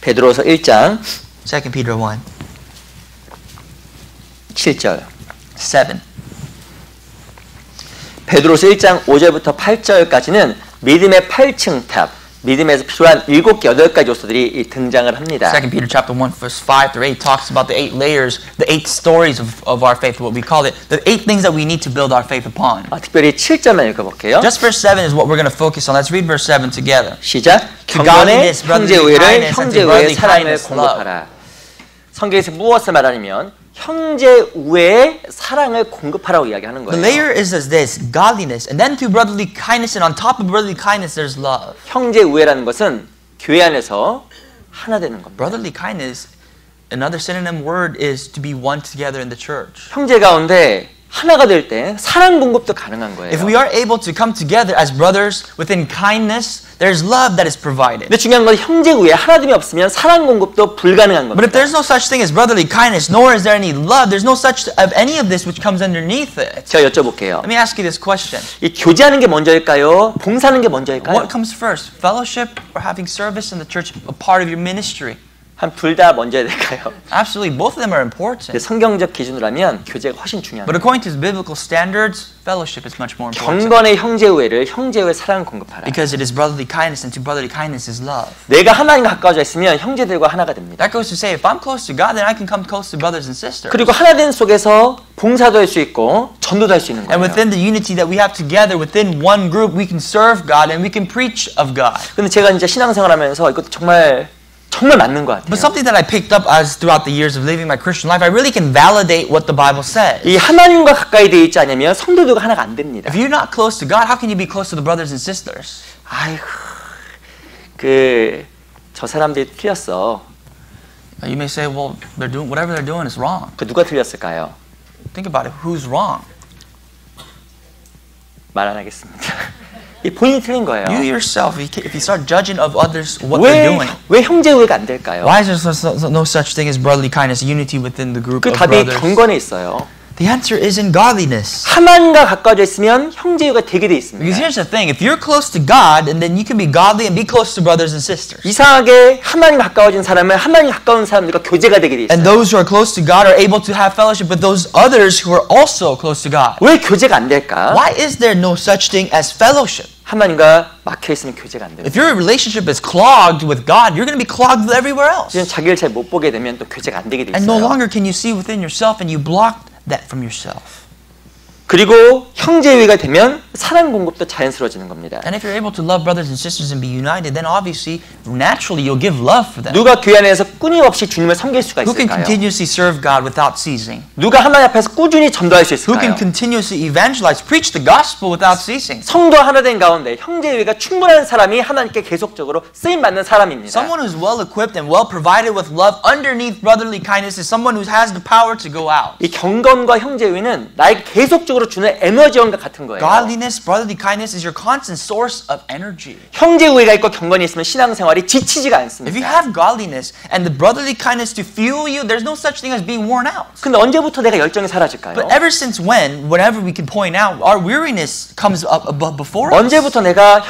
베드로후서 1장 2 Peter 1, 7절. 7. 베드로서 1장 5절부터 8절까지는 믿음의 8층 탑, 믿음에서 필요한 7개, 8가지 요소들이 등장을 합니다. 2 Peter chapter 1 verse 5 through 8 talks about the 8 layers, the 8 stories of our faith, what we call it, the 8 things that we need to build our faith upon. 특별히 7절만 읽어볼게요. Just verse 7 is what we're going to focus on. Let's read verse 7 together. 시작. To 경건의 godliness, 형제 brotherly 우애를 kindness, and 형제 to 우애의 brotherly 사랑을 kindness, 공급하라. 성경에서 무엇을 말하냐면 형제 우애의 사랑을 공급하라고 이야기하는 The 거예요. layer is as this, godliness, and then to brotherly kindness, and on top of brotherly kindness there's love. 형제 우애라는 것은 교회 안에서 하나 되는 겁니다. Brotherly kindness, another synonym word is to be one together in the church. 형제 가운데 하나가 될 때 사랑 공급도 가능한 거예요. If we are able to come together as brothers within kindness, there's love that is provided. 근데 중요한 건 형제 우애 하나됨이 없으면 사랑 공급도 불가능한 But if 겁니다. there's no such thing as brotherly kindness, nor is there any love, there's no such of any of this which comes underneath it. 제가 여쭤볼게요. Let me ask you this question. 이 교제하는 게 먼저일까요? 봉사하는 게 먼저일까요? What comes first, fellowship or having service in the church, a part of your ministry? 한 둘 다 먼저야 될까요? Absolutely, both of them are 근데 important. 성경적 기준으로 하면 교제가 훨씬 중요합니다. But according to biblical standards, fellowship is much more important. 경건의 형제 우애를 형제 우애 사랑을 공급하라. Because it is brotherly kindness, and to brotherly kindness is love. 내가 하나님과 가까워져 있으면 형제들과 하나가 됩니다. That goes to say, if I'm close to God, then I can come close to brothers and sisters. 그리고 하나된 속에서 봉사도 할 수 있고 전도도 할 수 있는 And 거예요. within the unity that we have together, within one group, we can serve God and we can preach of God. 근데 제가 이제 신앙생활하면서 이것도 정말 맞는 것 But 같아요. something that I picked up as throughout the years of living my Christian life, I really can validate what the Bible says. 이 하나님과 가까이 돼 있지 않으면 성도들과 하나가 안 됩니다. If you're not close to God, how can you be close to the brothers and sisters? 아이고, 저 사람들이 틀렸어. You may say, well, they're doing whatever they're doing is wrong. 그 누가 틀렸을까요? Think about it. Who's wrong? 말 안 하겠습니다. 이 본인이 틀린 거예요. You yourself. If you start judging of others what they're doing, 왜 형제 우애가 안 될까요? why is there no such thing as brotherly kindness, unity within the group 그 of 답이 brothers? 경건에 있어요. The answer is in godliness. 하나님과 가까워져 있으면 형제 우애가 되게 돼 Because 있습니다. here's the thing, if you're close to God, and then you can be godly and be close to brothers and sisters. 이상하게 하나님 가까워진 사람은 하나님 가까운 사람들과 교제가 되게 돼 And 있어요. those who are close to God are able to have fellowship with those others who are also close to God. 왜 교제가 안 될까? Why is there no such thing as fellowship? 하나님과 막혀 있으면 교제가 안 돼요. If your relationship is clogged with God, you're going to be clogged with everywhere else. 지금 자기를 잘 못 보게 되면 또 교제가 안 되게 돼 And no 있어요. longer can you see within yourself, and you block that from yourself. 그리고 형제회가 되면 사랑 공급도 자연스러워지는 겁니다. And if you're able to love brothers and sisters and be united, then obviously, naturally, you'll give love for them. 누가 교회 안에서 끊임없이 주님을 섬길 수가 Who can 있을까요? continuously serve God without ceasing? 누가 하나님 앞에서 꾸준히 전도할 수 Who can 있을까요? continuously evangelize, preach the gospel without ceasing? 성도 하나 된 가운데 형제회가 충분한 사람이 하나님께 계속적으로 쓰임 받는 사람입니다. Someone who's well equipped and well provided with love underneath brotherly kindness is someone who has the power to go out. 이 경건과 형제회는 나에게 계속적으로 주는 에너지원과 같은 거예요. Godliness, brotherly kindness is your constant source of energy. 형제회가 있고 경건이 있으면 신앙생활이 지치지가 If you 않습니다. have godliness and the brotherly kindness to fuel you, there's no such thing as being worn out. 근데 언제부터 내가 열정이 사라질까요? But ever since when, whenever we can point out, our weariness comes up before us. 언제부터 내가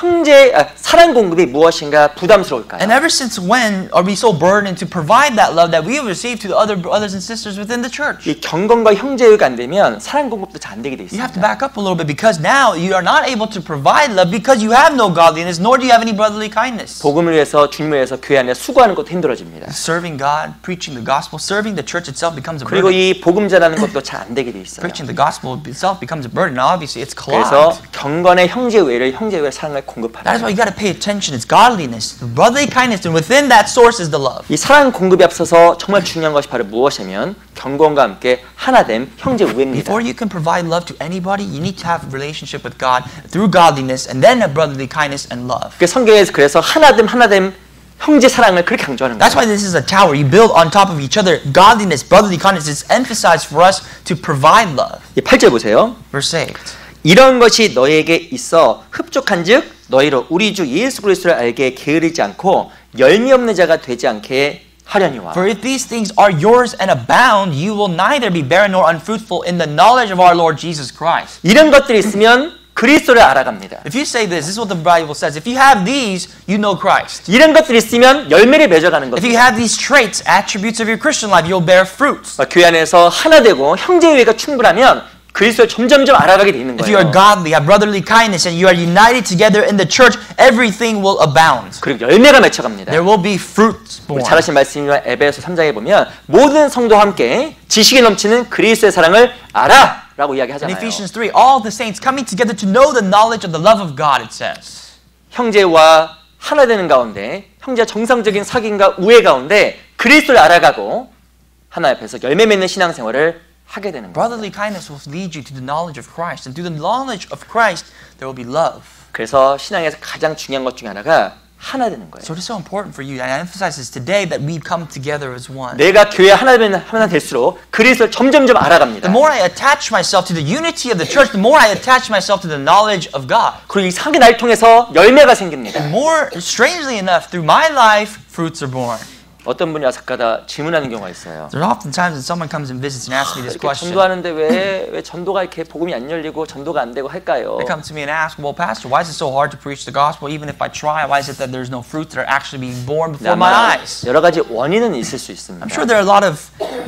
사랑 공급이 무엇인가 부담스러울까요? And ever since when are we so burdened to provide that love that we have received to the other brothers and sisters within the church? 이 경건과 형제회가 안 되면 사랑 공급도 잘 안 되게 돼 You have to 있습니다. back up a little bit because now you are not able to provide love because you have no godliness nor do you have any brotherly kindness. 복음을 위해서 주님을 위해서 교회 안에 수고하는 것도 힘들어집니다. Serving God, preaching the gospel, serving the church itself becomes a 그리고 burden. 이 복음 전하는 것도 잘 안 되게 돼 있어요. Preaching the gospel itself becomes a burden. Now obviously it's 그래서 clogged. 경건의 형제회를 형제회의 사랑을 공급하라. That is why you got to pay attention. It's godliness, the brotherly kindness, and within that source is the love. 이 사랑 공급에 앞서서 정말 중요한 것이 바로 무엇이냐면 경건과 함께 하나됨 형제우애입니다. Before you can provide love to anybody, you need to have a relationship with God through godliness and then a brotherly kindness and love. 성경에서 그래서 하나됨 형제 사랑을 그렇게 강조하는 That's 거예요. why this is a tower. You build on top of each other. Godliness, brotherly kindness is emphasized for us to provide love. 8절 보세요. Verse 8. 이런 것이 너에게 있어 흡족한즉 너희로 우리 주 예수 그리스도를 알게 게으르지 않고 열미 없는 자가 되지 않게 하려니와. For if these things are yours and abound, you will neither be barren nor unfruitful in the knowledge of our Lord Jesus Christ. 이런 것들이 있으면 그리스도를 알아갑니다. If you say this is what the Bible says. If you have these, you know Christ. 이런 것들이 있으면 열매를 맺어가는 If 거죠. you have these traits, attributes of your Christian life, you'll bear fruits. 교회 안에서 하나 되고 형제회가 충분하면 그리스도를 점점점 알아가게 되는 If you are 거예요. godly, have brotherly kindness, and you are united together in the church, everything will abound. 그리고 열매가 맺혀갑니다. There will be fruits born. 잘 하신 말씀이지만 에베소 3장에 보면 모든 성도와 함께 지식에 넘치는 그리스도의 사랑을 알아! 라고 In 이야기하잖아요. Ephesians 3, all the saints coming together to know the knowledge of the love of God, it says. 형제와 하나 되는 가운데 형제와 정상적인 사귐과 우애 가운데 그리스도를 알아가고 하나님 앞에서 열매 맺는 신앙생활을 하게 되는 거예요. Brotherly kindness will lead you to the knowledge of Christ. And through the knowledge of Christ, there will be love. 그래서 신앙에서 가장 중요한 것 중에 하나가 하나 되는 거예요. So it is so important for you, and I emphasize this today, that we come together as one. 내가 교회 하나 될수록 그리스도를 점점점 알아갑니다. The more I attach myself to the unity of the church, the more I attach myself to the knowledge of God. 그리고 이 상계 나를 통해서 열매가 생깁니다. And more, strangely enough, through my life, fruits are born. 어떤 분이 와서 가다 질문하는 경우가 있어요. There's oftentimes when someone comes and visits and asks me this 이렇게 question. 전도하는데 왜 전도가 이렇게 복음이 안 열리고 전도가 안 되고 할까요? They come to me and ask, well, Pastor, why is it so hard to preach the gospel? Even if I try, why is it that there's no fruits that are actually being born before my 아마 eyes? 여러 가지 원인은 있을 수 있습니다. I'm sure there are a lot of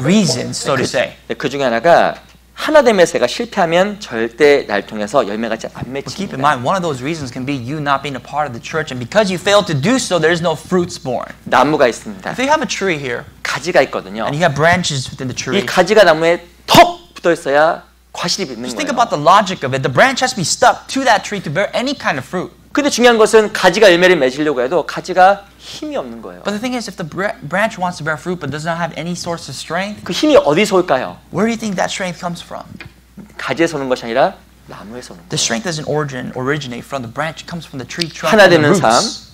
reasons, so to say. 그 중에 하나가 하나됨에서 제가 실패하면 절대 날 통해서 열매가 잘 안 But keep in 맺힙니다. mind, one of those reasons can be you not being a part of the church, and because you fail to do so, there's no fruits born. 나무가 있습니다. If you have a tree here, 가지가 있거든요. and you have branches within the 이 tree, 가지가 나무에 턱 붙어 있어야 과실이 맺는 just think 거예요. about the logic of it. The branch has to be stuck to that tree to bear any kind of fruit. 근데 중요한 것은 가지가 열매를 맺으려고 해도 가지가 힘이 없는 거예요. But the thing is, if the branch wants to bear fruit but does not have any source of strength, 그 힘이 어디서 올까요? where do you think that strength comes from? 가지에서 오는 것이 아니라 나무에서 오는 The 거예요. strength doesn't originate from the branch; it comes from the tree trunk 하나 and the 되는 삶, roots.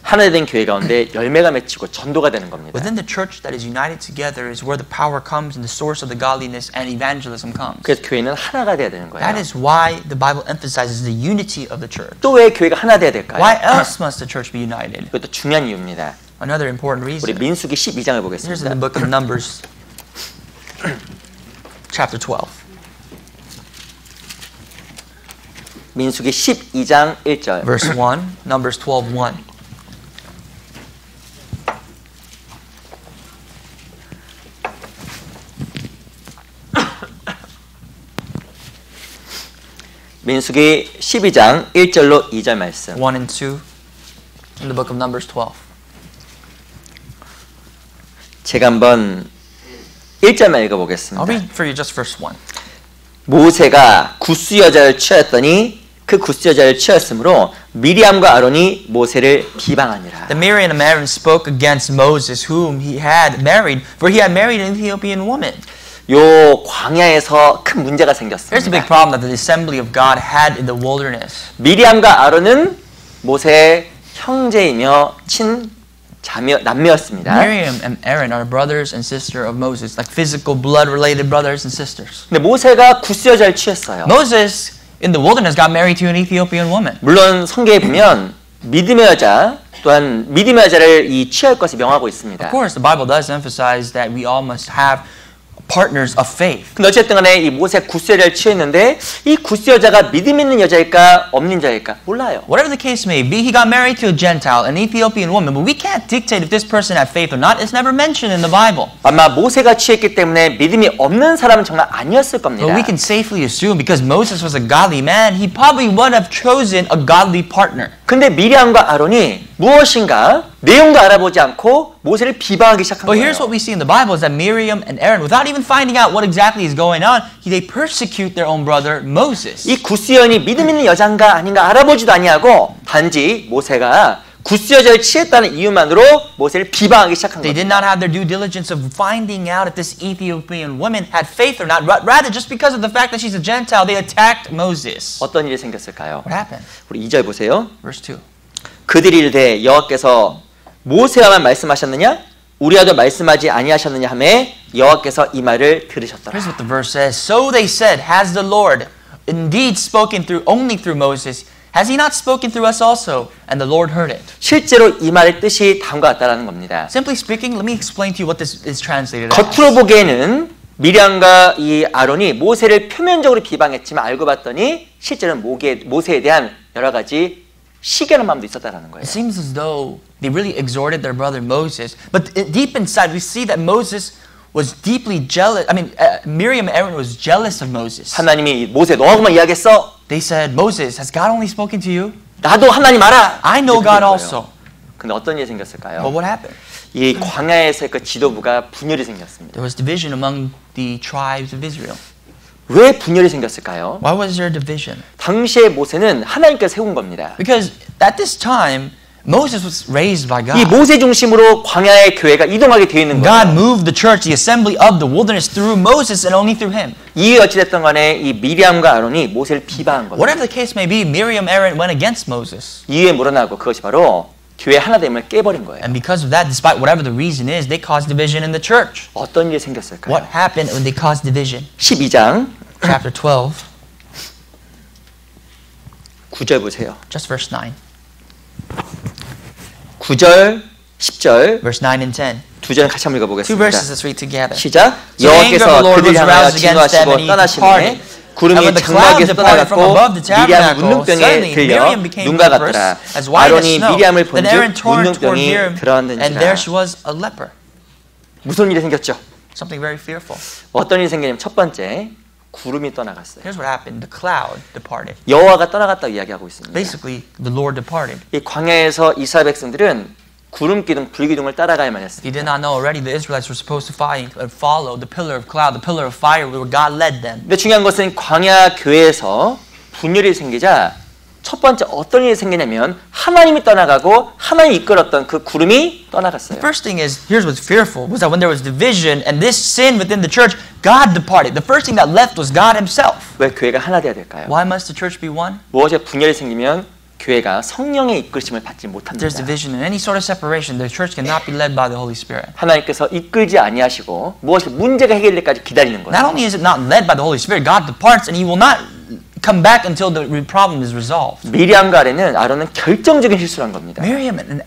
하나 된 교회 가운데 열매가 맺히고 전도가 되는 겁니다. Within the church that is united together is where the power comes and the source of the godliness and evangelism comes. 그래서 교회는 하나가 돼야 되는 거예요. That is why the Bible emphasizes the unity of the church. 또 왜 교회가 하나 돼야 될까요? Why else must the church be united? 이것도 중요한 이유입니다. Another important 우리 reason. 민수기 12장을 Here's in 보겠습니다. the book of Numbers, chapter 12. 민수기 12장 1절. Verse 1, Numbers 12:1. 민수기 12장 1절로 2절 말씀. 1 and 2 in the book of Numbers 12. 제가 한번 1절만 I'll 읽어보겠습니다. read for you just verse 1. 모세가 구스 여자를 취하였더니 그 구스 여자를 취하였으므로 미리암과 아론이 모세를 비방하니라. Then Miriam and Aaron spoke against Moses, whom he had married, for he had married an Ethiopian woman. 요 광야에서 큰 문제가 Here's the big 생겼습니다. problem that the assembly of God had in the wilderness. 미리암과 아론은 모세의 형제이며 남매였습니다. Miriam and Aaron are brothers and sisters of Moses, like physical blood-related brothers and sisters. 근데 모세가 구스 여자를 취했어요. Moses in the wilderness got married to an Ethiopian woman. 물론 성경에 보면 믿음의 여자 또한 믿음의 여자를 이 취할 것을 명하고 있습니다. Of course, the Bible does emphasize that we all must have partners of faith. 근데 어쨌든 간에 이 모세 구스 여자를 취했는데 이 구스 여자가 믿음 있는 여자일까 없는 여자일까 몰라요. Whatever the case may be, he got married to a Gentile, an Ethiopian woman, but we can't dictate if this person had faith or not. It's never mentioned in the Bible. 아마 모세가 취했기 때문에 믿음이 없는 사람은 정말 아니었을 겁니다. But we can safely assume because Moses was a godly man, he probably would have chosen a godly partner. 근데 미리암과 아론이 무엇인가 내용도 알아보지 않고 모세를 비방하기 시작한 But 거예요. here's what we see in the Bible is that Miriam and Aaron, without even finding out what exactly is going on, they persecute their own brother Moses. 이 구스연이 믿음 있는 여자인가 아닌가 알아보지도 아니하고 단지 모세가 구스 여자를 취했다는 이유만으로 모세를 비방하기 시작한 They 겁니다. did not have their due diligence of finding out if this Ethiopian woman had faith or not. Rather, just because of the fact that she's a Gentile, they attacked Moses. 어떤 일이 생겼을까요? What happened? 우리 2절 보세요. Verse 2. 그들이 이르되 여호와께서 모세와만 말씀하셨느냐? 우리와도 말씀하지 아니하셨느냐 하매 여호와께서 이 말을 들으셨더라. Here's what the verse says. So they said, has the Lord indeed spoken only through Moses? Has he not spoken through us also? And the Lord heard it. 실제로 이 말의 뜻이 다음과 같다라는 겁니다. Simply speaking, let me explain to you what this is translated as. 겉으로 보기에는 미리암과 이 아론이 모세를 표면적으로 비방했지만 알고 봤더니 실제로는 모세에 대한 여러 가지 시기하는 마음도 있었다라는 거예요. It seems as though they really exhorted their brother Moses, but deep inside we see that Moses was deeply jealous. Miriam and Aaron was jealous of Moses. 하나님이 모세 너하고만 이야기했어? They said, Moses, has God only spoken to you? 나도 하나님 알아. I know God also. 근데 어떤 일이 생겼을까요? But what happened? 이 광야에서 그 지도부가 분열이 생겼습니다. There was division among the tribes of Israel. 왜 분열이 생겼을까요? Why was there division? 당시에 모세는 하나님께서 세운 겁니다. Because at this time, Moses was raised by 이 God. 모세 중심으로 광야의 교회가 이동하게 되어 있는 God 거예요. moved the church, the assembly of the wilderness through Moses and only through him. 이에 어찌됐든 간에 이 미리암과 아론이 모세를 비방한 겁니다. Whatever the case may be, Miriam and Aaron went against Moses. 이에 물어나고 그것이 바로 교회 하나됨을 깨버린 거예요. And because of that, despite whatever the reason is, they caused division in the church. 어떤 일이 생겼을까요? What happened when they caused division? 12장 Chapter 12, 9절 보세요. just verse 9. 9절, 10절 Verse 9 and 10. 두 절 같이 한번 Two 읽어보겠습니다. verses, let's read together. 시작. So the anger of the 여호와께서 Lord 그들 was 향하여 aroused against them, 진노하시고 and he 떠나시니 departed. And 구름이 when the cloud 장막에서 departed from 떠나갔고 above the 미리암 tabernacle, 문둥병에 suddenly 들려 Miriam became 눈가 leprous, 같더라. as white as 아론이 snow. 미리암을 Then Aaron 본즉 turned toward 문둥병이 Miriam, and 들어왔는지라. there she was a leper. 무슨 일이 생겼죠? Something very fearful. 어떤 일이 생기냐면 첫 번째 구름이 떠나갔어요. Here's what happened. The cloud departed. 여호와가 떠나갔다고 이야기하고 있습니다. Basically, the Lord departed. 이 광야에서 이스라엘 백성들은 구름 기둥, 불 기둥을 따라가야만 했습니다. He did not know already the Israelites were supposed to follow the pillar of cloud, the pillar of fire where God led them. 근데 중요한 것은 광야 교회에서 분열이 생기자 첫 번째 어떤 일이 생기냐면 하나님이 떠나가고 하나님이 이끌었던 그 구름이 떠나갔어요. First thing is, here's what's fearful, was that when there was division and this sin within the church, God departed. The first thing that left was God himself. 왜 교회가 하나 돼야 될까요? Why must the church be one? 무엇에 분열이 생기면 교회가 성령의 이끌심을 받지 못합니다. There's division and any sort of separation, the church cannot be led by the Holy Spirit. 하나님께서 이끌지 아니하시고 무엇이 문제가 해결될 때까지 기다리는 거예요. Not only is it not led by the Holy Spirit, God departs and he will not come back until the problem is resolved. 미리암과 아론은 결정적인 실수를 한 겁니다. Miriam and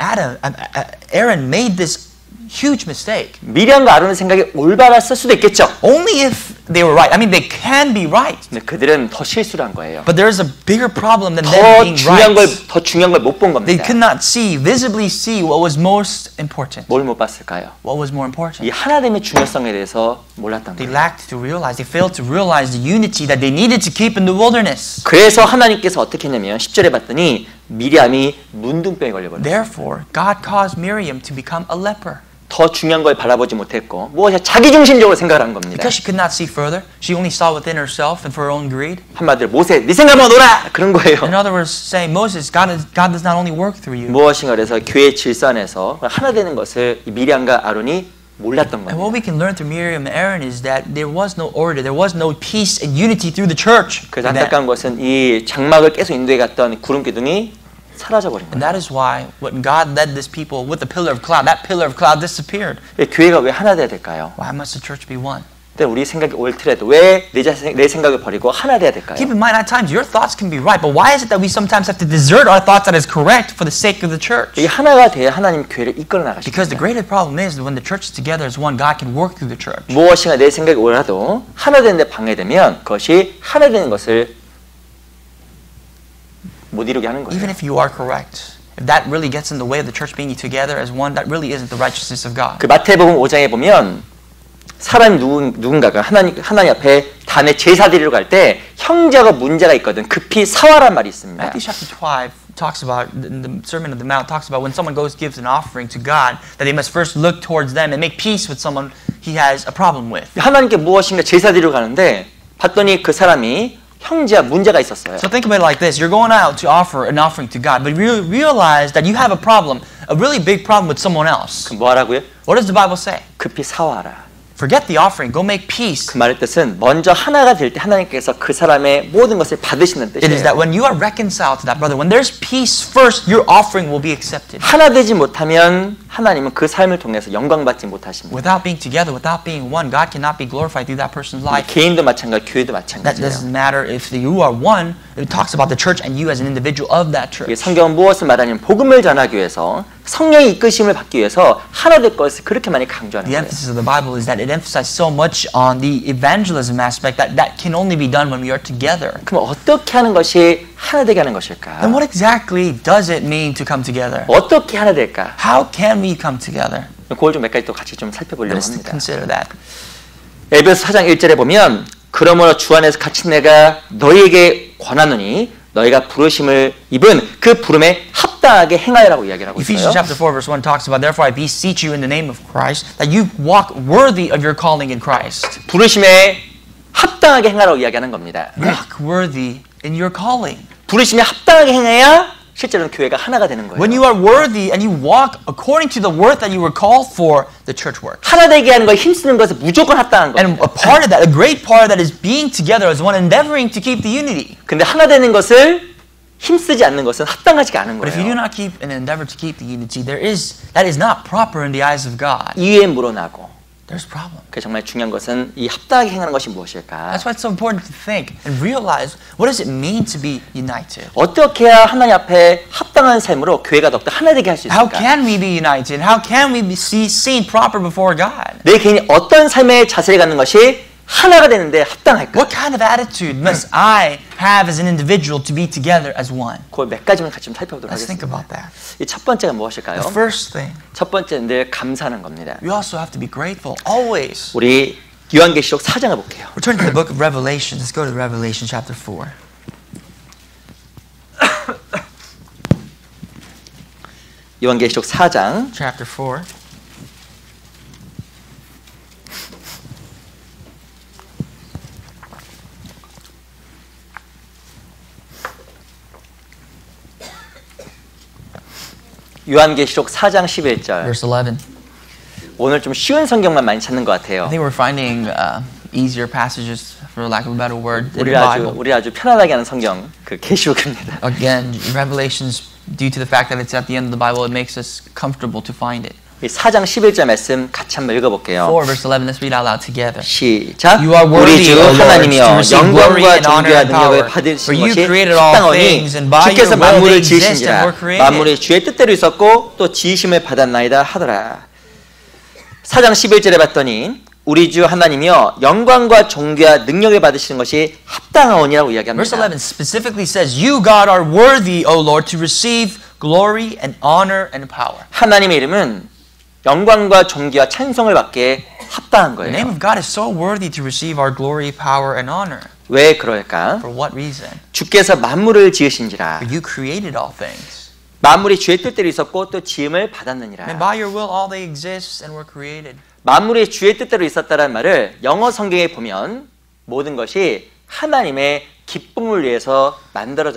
Aaron made this huge mistake. 미리암과 아론의 생각이 올바랐을 수도 있겠죠. Only if they were right. I mean, they can be right. 근데 그들은 더 실수를 한 거예요. But there is a bigger problem than them 더 being 중요한 걸 못 본 They 겁니다. could not visibly see what was most important. 뭘 못 봤을까요? What was more 이 important? 하나됨의 중요성에 대해서 몰랐던 They 거예요. lacked to realize, they failed to realize the unity that they needed to keep in the wilderness. 그래서 하나님께서 어떻게 했냐면 10절에 봤더니 미리암이 문둥병에 걸려버렸어요. Therefore, God caused Miriam to become a leper. 더 중요한 걸 바라보지 못했고 무엇이 자기중심적으로 생각을 한 겁니다. Because she could not see further, she only saw within herself and for her own greed. 한마디로 모세 네 생각만 놀아 그런 거예요. In other words, saying, Moses, God does not only work through you. 무엇인가 그래서 교회 질서 안에서 하나 되는 것을 이 미리암과 아론이 몰랐던 And what 겁니다. we can learn through Miriam and Aaron is that there was no order, there was no peace and unity through the church. 그래서 안타까운 것은 이 장막을 계속 인도해 갔던 구름 기둥이 사라져 버린 And 거예요. that is why when God led this people with the pillar of cloud, that pillar of cloud disappeared. 교회가 왜 하나 돼야 될까요? Why must the church be one? 근데 우리 생각이 옳더라도 왜 내 생각을 버리고 하나 돼야 될까요? Keep in mind, at times your thoughts can be right, but why is it that we sometimes have to desert our thoughts that is correct for the sake of the church? 이 하나가 돼야 하나님 교회를 이끌어 나가십니다. Because the greater problem is that when the church is together as one, God can work through the church. 무엇인가 내 생각이 옳아도 하나 되는데 방해되면 그것이 하나 되는 것을 못 이루게 하는 거예요. Even if you are correct, if that really gets in the way of the church being together as one, that really isn't the righteousness of God. 그 마태복음 5장에 보면 사람 누군가가 하나님 앞에 단에 제사 드리러 갈 때 형제가 문제가 있거든 급히 사와란 말이 있습니다. Matthew chapter 5 talks about, the Sermon of the Mount talks about when someone gives an offering to God, that they must first look towards them and make peace with someone he has a problem with. 하나님께 무엇인가 제사 드리러 가는데 봤더니 그 사람이 형제와 문제가 있었어요. So think about it like this. You're going out to offer an offering to God, but you realize that you have a problem, a really big problem with someone else. 그 뭐 하라고요? What does the Bible say? 급히 사와라. Forget the offering. Go make peace. 그 말의 뜻은 먼저 하나가 될 때 하나님께서 그 사람의 모든 것을 받으시는 It is 뜻이에요. that when you are reconciled to that brother, when there's peace first, your offering will be accepted. 하나 되지 못하면 하나님은 그 삶을 통해서 영광 받지 못하십니다. Without being together, without being one, God cannot be glorified through that person's life. 개인도 마찬가지, 교회도 That 마찬가지예요. doesn't matter if you are one. It talks about the church and you as an individual of that 이게 church. 성경은 무엇을 말하냐면 복음을 전하기 위해서 성령의 이끄심을 받기 위해서 하나 될 것을 그렇게 많이 강조하는 The 거예요. emphasis of the Bible is that it emphasizes so much on the evangelism aspect that can only be done when we are together. 그럼 어떻게 하는 것이 하나 되게 하는 것일까? Then what exactly does it mean to come together? 어떻게 하나 될까? How can we come together? 그걸 좀 몇 가지 또 같이 좀 살펴보려고 Let's 합니다. consider that. 에베소 4장 1절에 보면 그러므로 주 안에서 갇힌 내가 너희에게 권하노니 너희가 부르심을 입은 그 부름에 합당하게 행하여라고 이야기를 하고 Ephesians 있어요. chapter 4 verse 1 talks about therefore I beseech you in the name of Christ that you walk worthy of your calling in Christ. 부르심에 합당하게 행하라고 이야기하는 겁니다. Walk worthy in your calling. 부르심에 합당하게 행해야 실제로는 교회가 하나가 되는 거예요. When you are worthy and you walk according to the worth that you were called for, the church works. 하나 되게 하는 거에 힘쓰는 것은 무조건 합당한 And 겁니다. a part of that, a great part of that is being together as one, endeavoring to keep the unity. 근데 하나 되는 것을 힘쓰지 않는 것은 합당하지가 않은 But if you do 거예요. not keep and endeavor to keep the unity, that is not proper in the eyes of God. 이에 물어나고. There's a problem. 그 정말 중요한 것은 이 합당하게 행하는 것이 무엇일까? That's why it's so important to think and realize what does it mean to be united. 어떻게 해야 하나님 앞에 합당한 삶으로 교회가 더욱더 하나 되게 할 수 How 있을까? can we be united? How can we be seen proper before God? 내 개인이 어떤 삶의 자세를 갖는 것이 하나가 되는데 합당할까? What kind of attitude must I have as an individual to be together as one? 그 몇 가지만 같이 좀 살펴보도록 Let's think 하겠습니다. about that. 이 첫 번째가 무엇일까요? The first thing, 첫 번째는 늘 감사하는 겁니다. we also have to be grateful always. 우리 요한계시록 4장을 볼게요. Return to the book of Revelation. Let's go to Revelation chapter 4. 요한계시록 4장 Chapter 4. 요한계시록 4장 11절. Verse 11. 오늘 좀 쉬운 성경만 많이 찾는 것 같아요. I think we're finding easier passages, for lack of a better word, in the Bible. 우리 아주 편안하게 하는 성경 그 계시록입니다. Again, Revelations, due to the fact that it's at the end of the Bible, it makes us comfortable to find it. 이 4장 11절 말씀 같이 한번 읽어볼게요. 4 verse 11, let's read out loud together. 시작. You are 우리 worthy, 주 O Lord, to 하나님이여 receive glory 영광과 and honor 존귀와 and 능력을 power. For 받으신 you 것이 created all 합당하니 things, and by 주께서 your will they 만물을 exist and 지으신지라 were created. 만물이 주의 뜻대로 있었고 또 지으심을 받았나이다 하더라. 4장 11절에 봤더니 우리 주 하나님이여 영광과 존귀와 능력을 받으시는 것이 합당하오니라고 이야기합니다. Verse 11 specifically says, You, God, are worthy, O Lord, to receive glory and honor and power. 하나님의 이름은 영광과 존귀와 찬송을 받기에 합당한 The name 거예요. of God is so worthy to receive our glory, power, and honor. 왜 그럴까? For what reason? 주께서 만물을 지으신지라 For you created all things. 만물이 주의 뜻대로 있었고 또 지음을 받았느니라. And by your will all they exist and were created. 만물이 주의 뜻대로 있었다는 말을 영어 성경에 보면 모든 것이 하나님의 기쁨을 위해서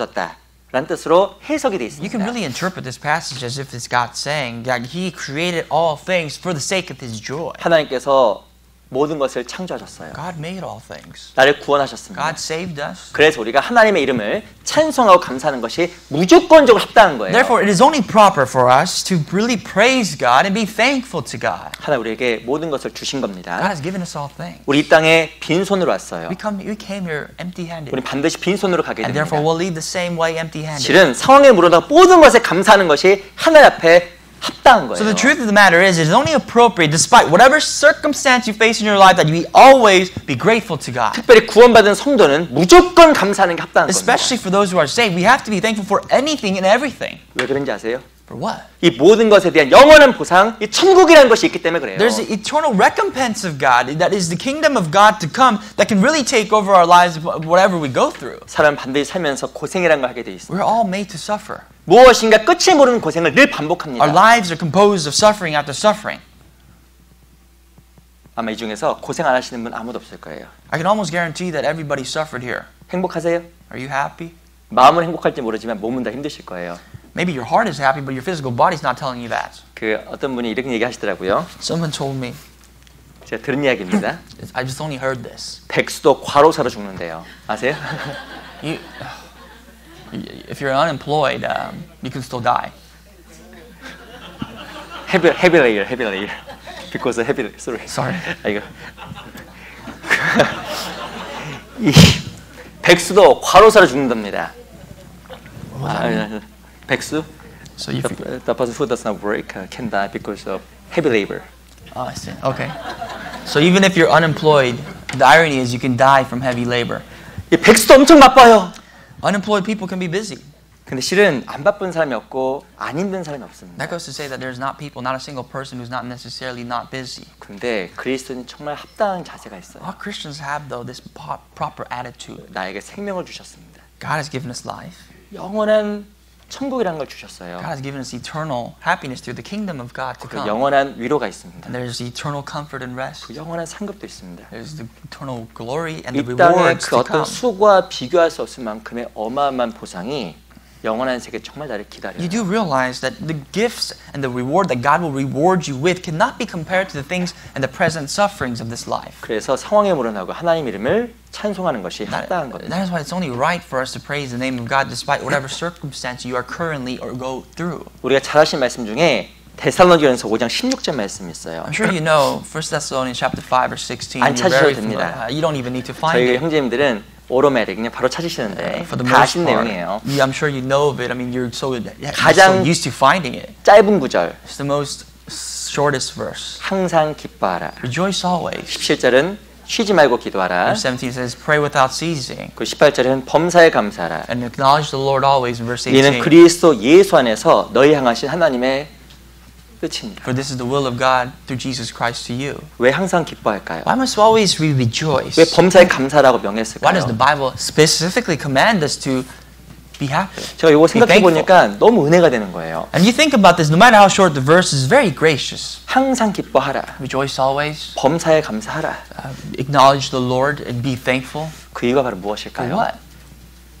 만들어졌다라는 뜻으로 해석이 되어 You can 있습니다. really interpret this passage as if it's God saying that He created all things for the sake of His joy. 하나님께서 모든 것을 창조하셨어요. God made all things. 나를 구원하셨습니다. God saved us. 그래서 우리가 하나님의 이름을 찬송하고 감사하는 것이 무조건적으로 합당한 거예요. Therefore, it is only proper for us to really praise God and be thankful to God. 하나님 우리에게 모든 것을 주신 God 겁니다. has given us all things. 우리 이 땅에 빈손으로 왔어요. We came here empty-handed. 우리 반드시 빈손으로 가게 And 됩니다. therefore, we'll leave the same way empty-handed. 실은 상황에 물어다 모든 것에 감사하는 것이 하나님 앞에 합당한 So 거예요. the truth of the matter is, it is only appropriate, despite whatever circumstance you face in your life, that you always be grateful to God. 특별히 구원받은 성도는 무조건 감사하는 게 합당한 겁니다. Especially for those who are saved, we have to be thankful for anything and everything. 왜 그런지 아세요? For what? 이 모든 것에 대한 영원한 보상, 이 천국이라는 것이 있기 때문에 그래요. There's the eternal recompense of God, that is the kingdom of God to come, that can really take over our lives, whatever we go through. 사람은 반드시 살면서 고생이라는 걸 하게 돼 있어요. We're all made to suffer. 무엇인가 끝이 모르는 고생을 늘 반복합니다. Our lives are composed of suffering after suffering. 아마 이 중에서 고생 안 하시는 분 아무도 없을 거예요. I can almost guarantee that everybody suffered here. 행복하세요? Are you happy? 마음은 행복할지 모르지만 몸은 다 힘드실 거예요. Maybe your heart is happy, but your physical body's not telling you that. 그 어떤 분이 이렇게 얘기하시더라고요. Someone told me, 제가 들은 이야기입니다. I just only heard this. 백수도 과로사로 죽는데요. 아세요? If you're unemployed, you can still die. heavy layer. Because heavy, sorry. Sorry. 아, 이거. 이 백수도 과로사로 죽는답니다. 백수? So you. The person who does not work can die because of heavy labor. Oh, I see. Okay. So even if you're unemployed, the irony is you can die from heavy labor. 이 백수도 엄청 바빠요. Unemployed people can be busy. 근데 실은 안 바쁜 사람이 없고 안 힘든 사람이 없습니다. That goes to say that there's not people, not a single person who's not necessarily not busy. 근데 그리스도는 정말 합당한 자세가 있어요. All Christians have, though, this proper attitude. 나에게 생명을 주셨습니다. God has given us life. 영원한 천국이라는 걸 주셨어요. God has given us eternal happiness through the kingdom of God to 그 come. 영원한 위로가 있습니다. And there's eternal comfort and rest. 그 영원한 상급도 있습니다. There's the eternal glory and 이 the 땅의 rewards 그 to 어떤 come. 수고와 비교할 수 없을 만큼의 어마어마한 보상이 영원한 세계 정말 나를 기다려요. You do realize that the gifts and the reward that God will reward you with cannot be compared to the things and the present sufferings of this life. 그래서 상황에 물어나고 하나님 이름을 찬송하는 것이 합당한 겁니다. That is why it's only right for us to praise the name of God despite whatever circumstance you are currently or go through. 우리가 잘 아신 말씀 중에 데살로니가전서 5장 16절 말씀이 있어요. I'm sure you know 1 Thessalonians chapter 5 verse 16. 안 You're very 찾으셔도 됩니다. familiar. You don't even need to find 저희 it. 형제님들은 오로메릭 그냥 바로 찾으시는데 For the 다 most 아신 part, 내용이에요. I'm sure you know of it. I mean, you're so 가장 used to finding it. 짧은 구절 It's the most shortest verse. 항상 기뻐하라. Rejoice always. 17절은 쉬지 말고 기도하라. Verse 17 says, pray without ceasing. 그 18절은 범사에 감사하라. And acknowledge the Lord always in verse 이는 18. 그리스도 예수 안에서 너희 향하신 하나님의 뜻입니다. For this is the will of God through Jesus Christ to you. 왜 항상 기뻐할까요? Why must we always rejoice? 왜 범사에 감사라고 Why 명했을까요? does the Bible specifically command us to be happy? 제가 이거 생각해 thankful. 보니까 너무 은혜가 되는 거예요. And you think about this, no matter how short the verse is, very gracious. 항상 기뻐하라. Rejoice always. 범사에 감사하라. Acknowledge the Lord and be thankful. 그 이유가 바로 For 무엇일까요? what?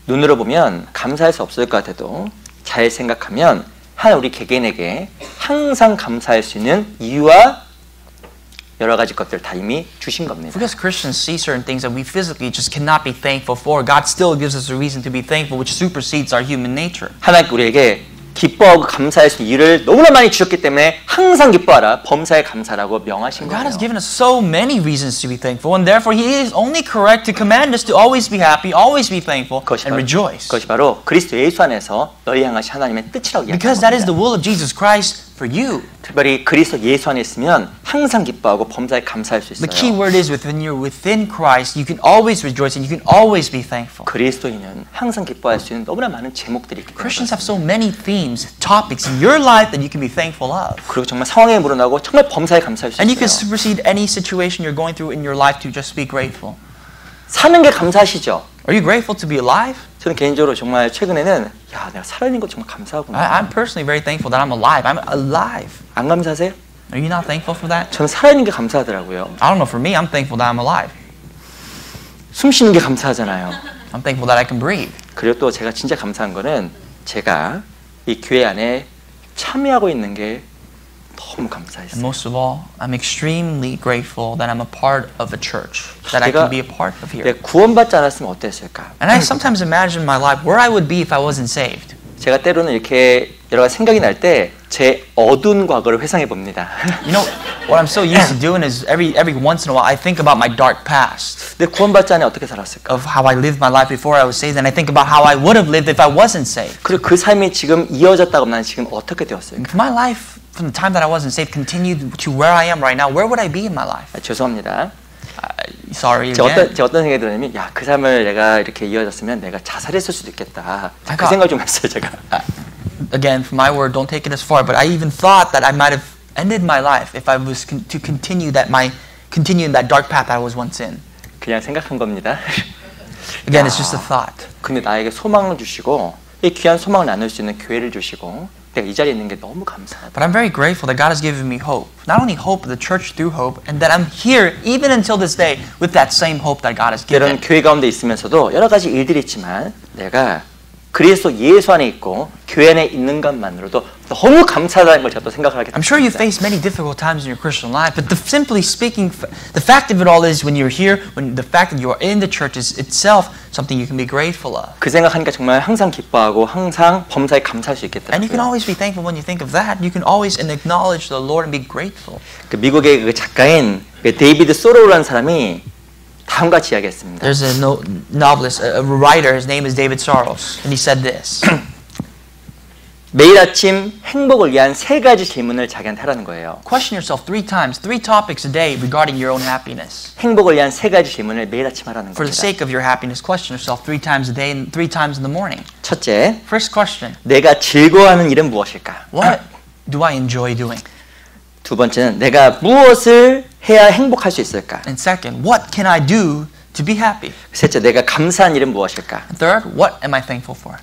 눈으로 보면 감사할 수 없을 것 같아도 잘 생각하면 한 우리 개개인에게 항상 감사할 수 있는 이유와 여러 가지 것들 다 이미 주신 겁니다. Because Christians see certain things that we physically just cannot be thankful for, God still gives us a reason to be thankful, which supersedes our human nature. 하나님 우리에게 기뻐하고 감사할 수 있는 이유를 너무나 많이 주셨기 때문에 항상 기뻐하라. 범사에 감사라고 명하신 God 거예요. has given us so many reasons to be thankful, and therefore He is only correct to command us to always be happy, always be thankful, and rejoice. 그것이 바로 그리스도 예수 안에서 너희 향하신 하나님의 뜻이라고 Because that is the 이야기합니다. will of Jesus Christ for you. 특별히 그리스도 예수 안에 있으면 항상 기뻐하고 범사에 감사할 수 The key 있어요. word is when you're within Christ, you can always rejoice and you can always be thankful. 그리스도인은 항상 기뻐할 수 있는 너무나 많은 제목들이 있기 때문에 Christians have so many themes, topics in your life that you can be thankful of. 그리고 정말 상황에 물어나고 정말 범사에 감사할 수 And you can 있어요. supersede any situation you're going through in your life to just be grateful. 사는 게 감사하시죠? Are you grateful to be alive? 저는 개인적으로 정말 최근에는 야 내가 살아있는 거 정말 감사하구나. I'm personally very thankful that I'm alive. I'm alive. 안 감사하세요? Are you not thankful for that? 저는 살아있는 게 감사하더라고요. I don't know. For me, I'm thankful that I'm alive. 숨 쉬는 게 감사하잖아요. I'm thankful that I can breathe. 그리고 또 제가 진짜 감사한 거는 제가 이 교회 안에 참여하고 있는 게 너무 And 감사했어요. most of all, I'm extremely grateful that I'm a part of a church, that I can be a part of here. 내가 구원받지 않았으면 어땠을까? And I sometimes imagine my life, where I would be if I wasn't saved. 제가 때로는 이렇게 여러 가지 생각이 날 때 제 어두운 과거를 회상해 봅니다. You know, what I'm so used to doing is every once in a while, I think about my dark past, 내 구원받지 않아 어떻게 살았을까? of how I lived my life before I was saved, and I think about how I would have lived if I wasn't saved. 그리고 그 삶이 지금 이어졌다고 하면 난 지금 어떻게 되었을까? If my life from the time that I wasn't saved continued to where I am right now, where would I be in my life? 죄송합니다. Sorry 제가 again. 어떤 생각이 들었냐면 야, 그 삶을 내가 이렇게 이어졌으면 내가 자살했을 수도 있겠다. 그 got- 생각 좀 했어요, 제가. Again, for my word, don't take it as far, but I even thought that I might have ended my life if I was to continue in that dark path I was once in. 그냥 생각한 겁니다. Again, it's just a thought. 근데 나에게 소망을 주시고 이 귀한 소망을 나눌 수 있는 교회를 주시고 내가 이 자리에 있는 게 너무 감사하다. But I'm very grateful that God has given me hope. Not only hope, but the church through hope, and that I'm here even until this day with that same hope that God has 때로는 given. 교회 가운데 있으면서도 여러 가지 일들이 있지만 내가 그리스도 예수 안에 있고 교회 안에 있는 것만으로도 너무 감사하다는 걸 제가 또 생각을 하게 I'm sure you 됩니다. face many difficult times in your Christian life, but simply speaking, the fact of it all is when you're here, when the fact that you are in the church is itself something you can be grateful of. 그 생각하니까 정말 항상 기뻐하고 항상 범사에 감사할 수 And you can 있겠더라고요. always be thankful when you think of that. You can always acknowledge the Lord and be grateful. 그 미국의 그 작가인 그 데이비드 소로우라는 사람이 다음과 같이 이야기했습니다. There's a novelist, a writer, his name is David Sorrells, and he said this. 매일 아침 행복을 위한 세 가지 질문을 자기한테 하라는 거예요. Question yourself 3 times, 3 topics a day regarding your own happiness. 행복을 위한 세 가지 질문을 매일 아침 하라는 For the 겁니다. sake of your happiness, question yourself 3 times a day and 3 times in the morning. 첫째, First question, 내가 즐거워하는 일은 무엇일까? what do I enjoy doing? 두 번째는 내가 무엇을 해야 행복할 수 있을까? And second, what can I do to be happy? 셋째, 내가 감사한 일은 무엇일까? And third, what am I thankful for?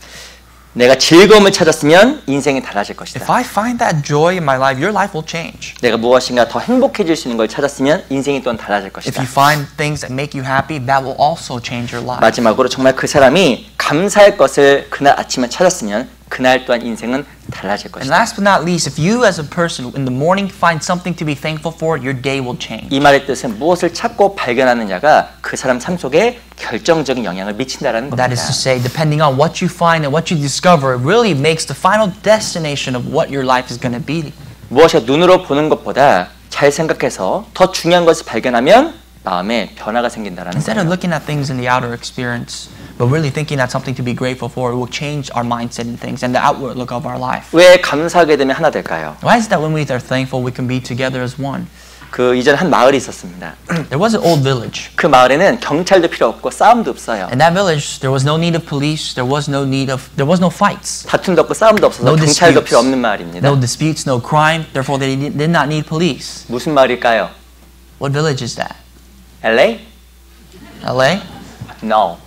내가 즐거움을 찾았으면 인생이 달라질 것이다. If I find that joy in my life, your life will change. 내가 무엇인가 더 행복해질 수 있는 걸 찾았으면 인생이 또한 달라질 If 것이다. you find things that make you happy, that will also change your life. 마지막으로 정말 그 사람이 감사할 것을 그날 아침에 찾았으면 그날 또한 인생은 달라질 And 것이다. last but not least, if you as a person in the morning find something to be thankful for, your day will change. 이 말의 뜻은 무엇을 찾고 발견하느냐가 그 사람 삶 속에 결정적인 영향을 미친다라는 겁니다. That is to say, depending on what you find and what you discover, it really makes the final destination of what your life is going to be. 무엇이 눈으로 보는 것보다 잘 생각해서 더 중요한 것을 발견하면 마음에 변화가 생긴다라는 Instead of 거예요. looking at things in the outer experience, but really thinking at something to be grateful for, it will change our mindset and things and the outward look of our life. 왜 감사하게 되면 하나 될까요? Why is it that when we are thankful, we can be together as one? 그 이전에 한 마을이 있었습니다. There was an old village. 그 마을에는 경찰도 필요 없고 싸움도 없어요. In that village, there was no need of police. There was no fights. 다툼도 없고 싸움도 없어서 No 경찰도 disputes. 필요 없는 마을입니다. No disputes, no crime. Therefore, they did not need police. 무슨 마을일까요? What village is that? LA? LA? No.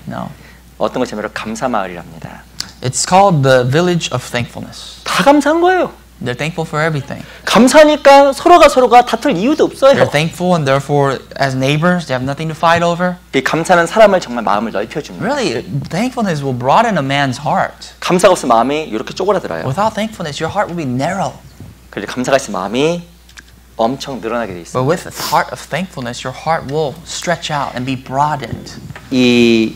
No. 어떤 것 제목으로 감사 마을이랍니다. It's called the Village of Thankfulness. 다 감사한 거예요. They're thankful for everything. 감사하니까 서로가 다툴 이유도 없어요. They're thankful, and therefore, as neighbors, they have nothing to fight over. 이 감사는 사람을 정말 마음을 넓혀줍니다. Really, thankfulness will broaden a man's heart. 감사가 없으면 마음이 이렇게 쪼그라들어요. Without thankfulness, your heart will be narrow. 그런데 감사가 있으면 마음이 엄청 늘어나게 돼 있어요. But with a heart of thankfulness, your heart will stretch out and be broadened. 이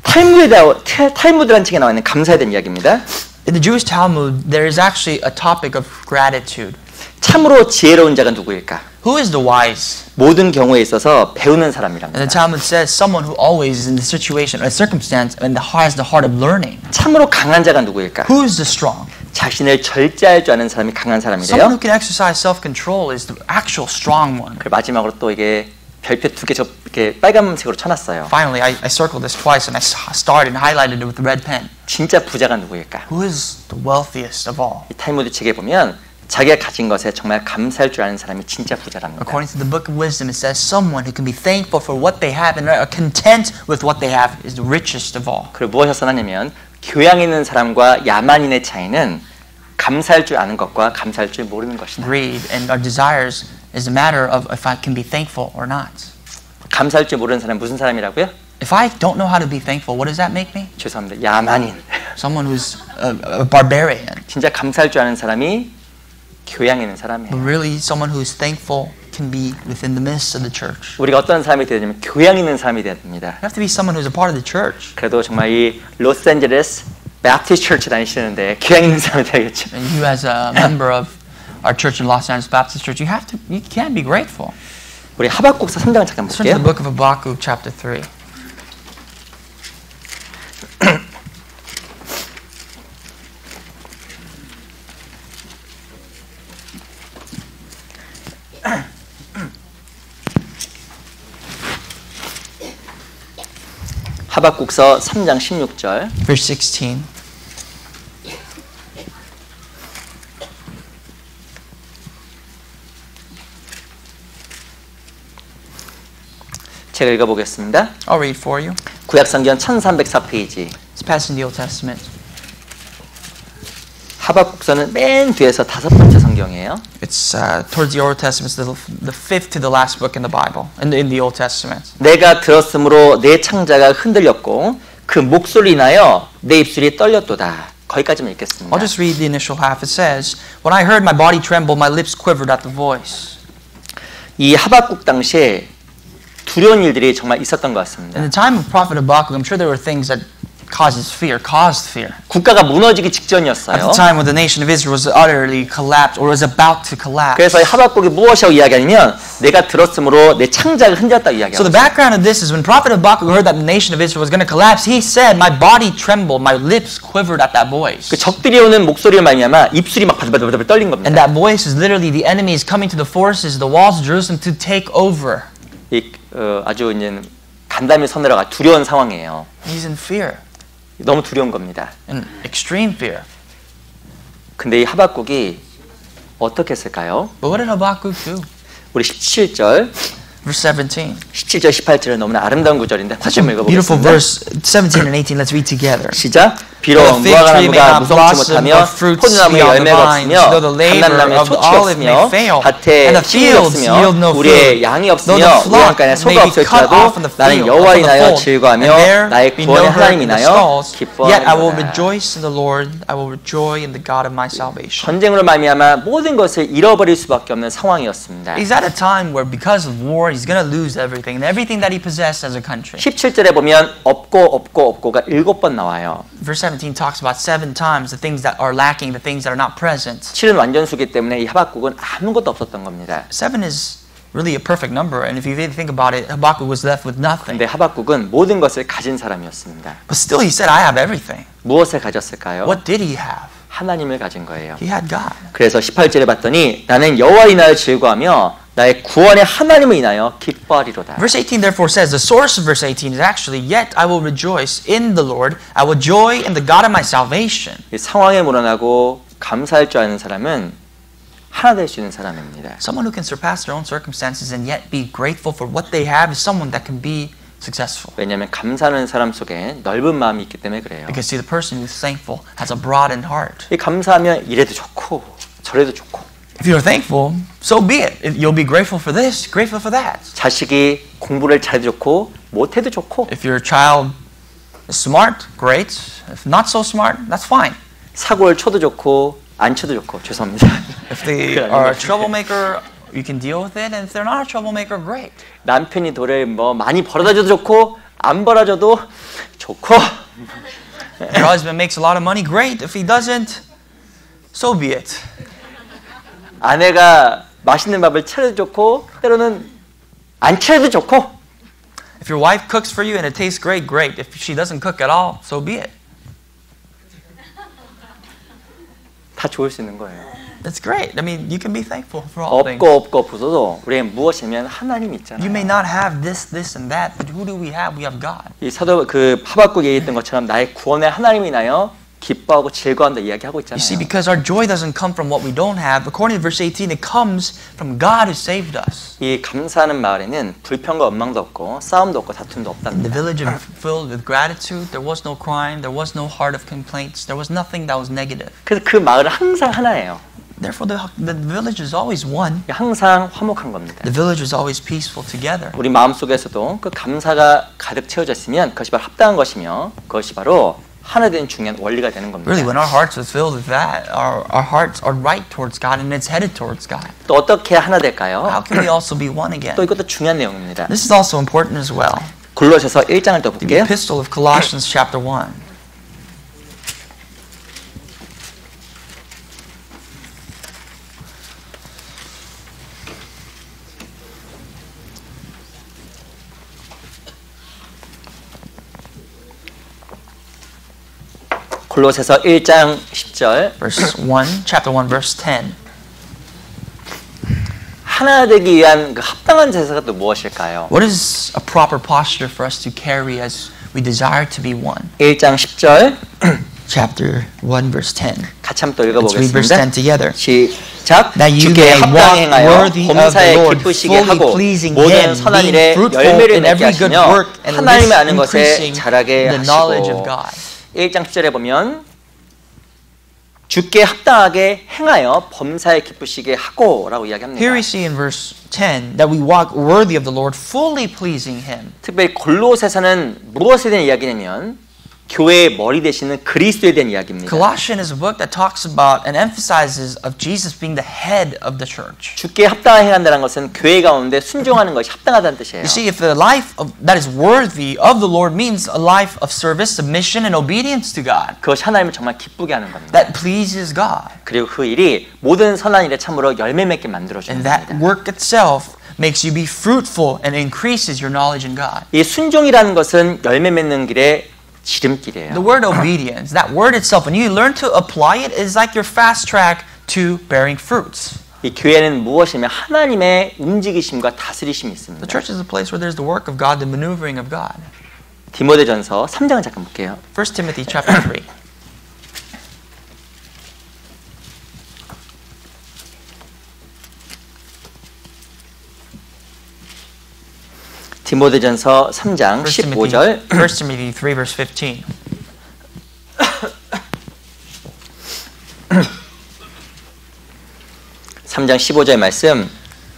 탈무드라는 책에 나와 있는 감사에 대한 이야기입니다. In the Jewish Talmud, there is actually a topic of gratitude. 참으로 지혜로운 자가 누구일까? Who is the wise? 모든 경우에 있어서 배우는 And the 사람이랍니다. Talmud says someone who always is in the situation or circumstance and has the heart of learning. 참으로 강한 자가 누구일까? Who is the strong? 자신을 절제할 줄 아는 사람이 강한 Someone 사람이래요. who can exercise self-control is the actual strong one. 그리고 마지막으로 또 이게 별표 2개 이렇게 빨간색으로 쳐놨어요. Finally, I circled this twice and I starred and highlighted it with a red pen. 진짜 부자가 누구일까? Who is the wealthiest of all? 이 탈무드 책에 보면 자기가 가진 것에 정말 감사할 줄 아는 사람이 진짜 부자랍니다. According to the Book of Wisdom, it says someone who can be thankful for what they have and are content with what they have is the richest of all. 그리고 무엇을 써놨냐면 교양 있는 사람과 야만인의 차이는 감사할 줄 아는 것과 감사할 줄 모르는 것이다. Greed and our desires is a matter of if I can be thankful or not. 감사할 줄 모르는 사람은 무슨 사람이라고요? If I don't know how to be thankful, what does that make me? 죄송합니다. 야만인. Someone who's a barbarian. 진짜 감사할 줄 아는 사람이 교양 있는 But 사람이에요. really, someone who is thankful can be within the midst of the church. 우리가 어떤 사람이 되야 되냐면 교양 있는 사람이 돼야 됩니다. You have to be someone who's a part of the church. 그래도 정말 이 로스앤젤레스 바프티스트 처치 다니시는데 교양 있는 사람이 돼야겠죠. And you as a member of our church in Los Angeles Baptist Church, you can be grateful. 우리 하박국서 3장을 잠깐 Let's turn to the 볼게요. book of Habakkuk, chapter 3. 하박국서 3장 16절. Verse 16. 제가 읽어보겠습니다. I'll read for you. 구약성경 1304페이지. It's passed in the Old Testament. 하박국서는 맨 뒤에서 5번째 성경이에요. It's towards the Old Testament. It's the fifth to the last book in the Bible, in the Old Testament. 내가 들었으므로 내 창자가 흔들렸고 그 목소리 인하여 내 입술이 떨렸도다. 거기까지만 읽겠습니다. I'll just read the initial half. It says, "When I heard, my body trembled, my lips quivered at the voice." 이 하박국 당시에 두려운 일들이 정말 있었던 것 같습니다. In the time of Prophet Habakkuk, I'm sure there were things that caused fear. 국가가 무너지기 At 직전이었어요. the time when the nation of Israel was utterly collapsed or was about to collapse. 그래서 이 하박국이 무엇이라고 이야기하냐면 내가 들었으므로 내 창자가 흔들렸다고 So 이야기하고 the background of this is when Prophet Habakkuk heard that the nation of Israel was going to collapse, he said, "My body trembled, my lips quivered at that voice." 그 적들이 오는 목소리를 말미암아 입술이 막 바들바들 떨린 겁니다. And that voice is literally the enemies coming to the forces, the walls of Jerusalem to take over. 아주 이제 간담이 서늘어가 두려운 상황이에요. He's in fear, 너무 두려운 겁니다. in extreme fear. 근데 이 하박국이 어떻게 했을까요? But what did Habakkuk do? 우리 17절, Verse 17. 17절, 18절은 너무나 아름다운 구절인데 다시 한번 Beautiful 읽어보겠습니다. verse 17 and 18. Let's read together. 시작. 비록 Though the fig tree may 무화과나무가 not 무성치 blossom, 못하며 nor fruits 포도나무에 be on the 열매가 vines, 없으며 though the labor 감람나무에 of the 소치 olive may 없으며 fail, 밭에 and the 식물이 fields 없으며 yield no 우리의 fruit, 양이 though 없으며 the flock 우양간에 may 소가 be cut 없을지라도 off from the 나는 field, 여호와를 from the 인하여 fold, 즐거하며 and there 나의 be 구원의 no hurt 하나님 in the 인하여 stalls, yet I will 기뻐하리로다. rejoice in the Lord, I will joy in the God of my salvation. 전쟁으로 말미암아 모든 것을 잃어버릴 수밖에 없는 상황이었습니다. He's at a time where because of war, he's going to lose everything, and everything that he possessed as a country. 17절에 보면 없고가 7번 나와요. Verse 17 talks about 7 times the things that are lacking, the things that are not present. 7은 완전수기 때문에 이 하박국은 아무것도 없었던 겁니다. 7 is really a perfect number, and if you really think about it, Habakkuk was left with nothing. 근데 하박국은 모든 것을 가진 사람이었습니다. But still he said, I have everything. 무엇을 가졌을까요? What did he have? 하나님을 가진 거예요. He had God. 그래서 18절에 봤더니 나는 여호와를 인하여 즐거하며 나의 구원의 하나님을 인하여 기뻐하리로다. Verse 18 therefore says, the source of verse 18 is actually, yet I will rejoice in the Lord, I will joy in the God of my salvation. 이 상황에 물어나고 감사할 줄 아는 사람은 하나 될 수 있는 사람입니다. Someone who can surpass their own circumstances and yet be grateful for what they have is someone that can be successful. 왜냐하면 감사하는 사람 속에 넓은 마음이 있기 때문에 그래요. Because see, the person who's thankful has a broadened heart. 이 감사하면 이래도 좋고 저래도 좋고 If you're thankful, so be it. You'll be grateful for this, grateful for that. 자식이 공부를 잘해도 좋고 못해도 좋고 If your child is smart, great. If not so smart, that's fine. 사고를 쳐도 좋고 안 쳐도 좋고 죄송합니다. If they are a troublemaker, you can deal with it. And if they're not a troublemaker, great. 남편이 돈을 뭐 많이 벌어다줘도 좋고 안 벌어줘도 좋고 If your husband makes a lot of money, great. If he doesn't, so be it. 아내가 맛있는 밥을 차려도 좋고 때로는 안 차려도 좋고 If your wife cooks for you and it tastes great, great. If she doesn't cook at all, so be it. 다 좋을 수 있는 거예요. That's great. I mean, you can be thankful for all things. 없고 없어도 우리는 무엇이면 하나님이 있잖아요. You may not have this, this, and that, but who do we have? We have God. 이 사도 그 하박국에 얘기했던 것처럼 나의 구원의 하나님이 인하여 기뻐하고 즐거워한다 이야기하고 있잖아요. You see, because our joy doesn't come from what we don't have. According to verse 18, it comes from God who saved us. 이 감사하는 마을에는 불평과 원망도 없고 싸움도 없고 다툼도 The 없답니다. village was filled with gratitude. There was no crime. There was no heart of complaints. There was nothing that was negative. 그래서 그 마을은 항상 하나예요. Therefore, the village is always one. 항상 화목한 겁니다. The village is always peaceful together. 우리 마음속에서도 그 감사가 가득 채워졌으면 그것이 바로 합당한 것이며 그것이 바로 하나 되는 중요한 원리가 되는 겁니다. Really, when our hearts are filled with that, our hearts are right towards God and it's headed towards God. 또 어떻게 하나 될까요? How can we also be one again? 또 이것도 중요한 내용입니다. This is also important as well. 골로새서 1장을 또 The 볼게요. epistle of Colossians chapter 1. 골로새서 1장 10절 Verse 1, chapter 1, verse 10. 하나 되기 위한 그 합당한 제사가 또 무엇일까요? What is a proper posture for us to carry as we desire to be one? 1장 10절 Chapter 1, verse 10. 같이 한번 또 Let's read verse 읽어보겠습니다. 10 together. 시작. That you 주께 may 합당히 walk 행하여 worthy of the 범사에 Lord, 기쁘시게 fully 하고 pleasing 모든 Him, 선한 being 일에 fruitful 열매를 in 맺게 every good 하시며 work and 하나님의 아는 것에 increasing 자라게 the knowledge of 하시고 God. 1장 10절에 보면 주께 합당하게 행하여 범사에 기쁘시게 하고 라고 이야기합니다. Here we see in verse 10 that we walk worthy of the Lord, fully pleasing Him. 특별히 골로새서는 무엇에 대한 이야기냐면 교회의 머리 되시는 그리스도에 대한 이야기입니다. Colossians is a book that talks about and emphasizes of Jesus being the head of the church. 주께 합당하게 행한다는 것은 교회 가운데 순종하는 것이 합당하다는 뜻이에요. You see, if the life that is worthy of the Lord means a life of service, submission, and obedience to God, 그것이 하나님을 정말 기쁘게 하는 겁니다. that pleases God. 그리고 그 일이 모든 선한 일에 참으로 열매 맺게 만들어주는 And that 겁니다. work itself makes you be fruitful and increases your knowledge in God. 이 순종이라는 것은 열매 맺는 길의 지름길이에요. The word obedience, that word itself, when you learn to apply it, is like your fast track to bearing fruits. 이 교회는 무엇이냐면 하나님의 움직이심과 다스리심이 있습니다. The church is a place where there's the work of God, the maneuvering of God. 디모데전서 3장을 잠깐 볼게요. 1 Timothy chapter 3. 디모데전서 3장 15절 1 Timothy 3 verse 15. 13장 15절 말씀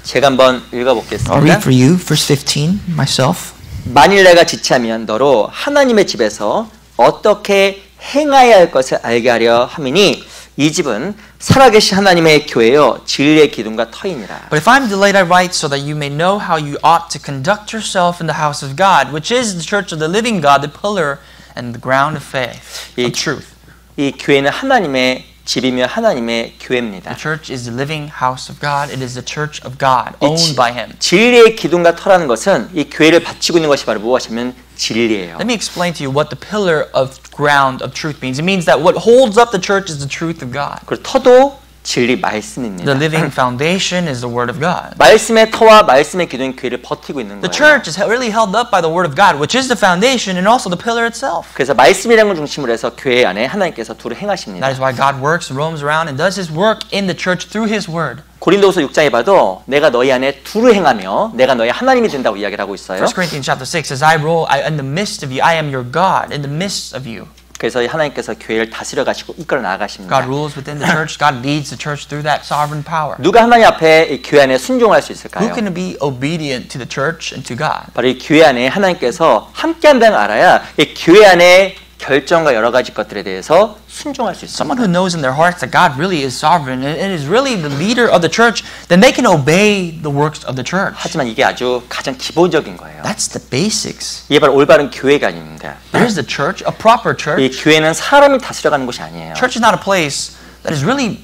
제가 한번 읽어보겠습니다. I'll read for you, verse 15, myself. 만일 내가 지체하면 너로 하나님의 집에서 어떻게 행하여야 할 것을 알게 하려 함이니 이 집은 살아계신 하나님의 교회요 진리의 기둥과 터이니라. But if I'm delayed, I write so that you may know how you ought to conduct yourself in the house of God, which is the church of the living God, the pillar and the ground of faith, of truth. 이 교회는 하나님의 집이며 하나님의 교회입니다. The church is the living house of God. It is the church of God, owned by Him. 진리의 기둥과 터라는 것은 이 교회를 바치고 있는 것이 바로 무엇이냐면 진리예요. Let me explain to you what the pillar of ground of truth means. It means that what holds up the church is the truth of God. 그리고 터도 진리 말씀입니다. The living foundation is the Word of God. 말씀의 터와 말씀의 기둥이 교회를 버티고 있는 The 거예요. church is really held up by the Word of God, which is the foundation and also the pillar itself. 그래서 말씀이라는 걸 중심으로 해서 교회 안에 하나님께서 둘을 행하십니다. That is why God works, roams around, and does His work in the church through His Word. 고린도후서 6장에 봐도 내가 너희 안에 둘을 행하며 내가 너희 하나님이 된다고 이야기를 하고 있어요. 1 Corinthians chapter 6 says, in the midst of you, I am your God, in the midst of you. 그래서 하나님께서 교회를 다스려 가시고 이끌어 나가십니다. God rules within the church. God leads the church through that sovereign power. 누가 하나님 앞에 이 교회 안에 순종할 수 Who 있을까요? can be obedient to the church and to God? 바로 이 교회 안에 하나님께서 함께한다는 걸 알아야 이 교회 안에 결정과 여러 가지 것들에 대해서 순종할 수 Someone 있습니다. who knows in their hearts that God really is sovereign and is really the leader of the church, then they can obey the works of the church. 하지만 이게 아주 가장 기본적인 거예요. That's the basics. 이게 바로 올바른 교회가 아닙니다. There's the church, a proper 이 church. 교회는 사람이 다스려가는 곳이 아니에요. Church is not a place that is really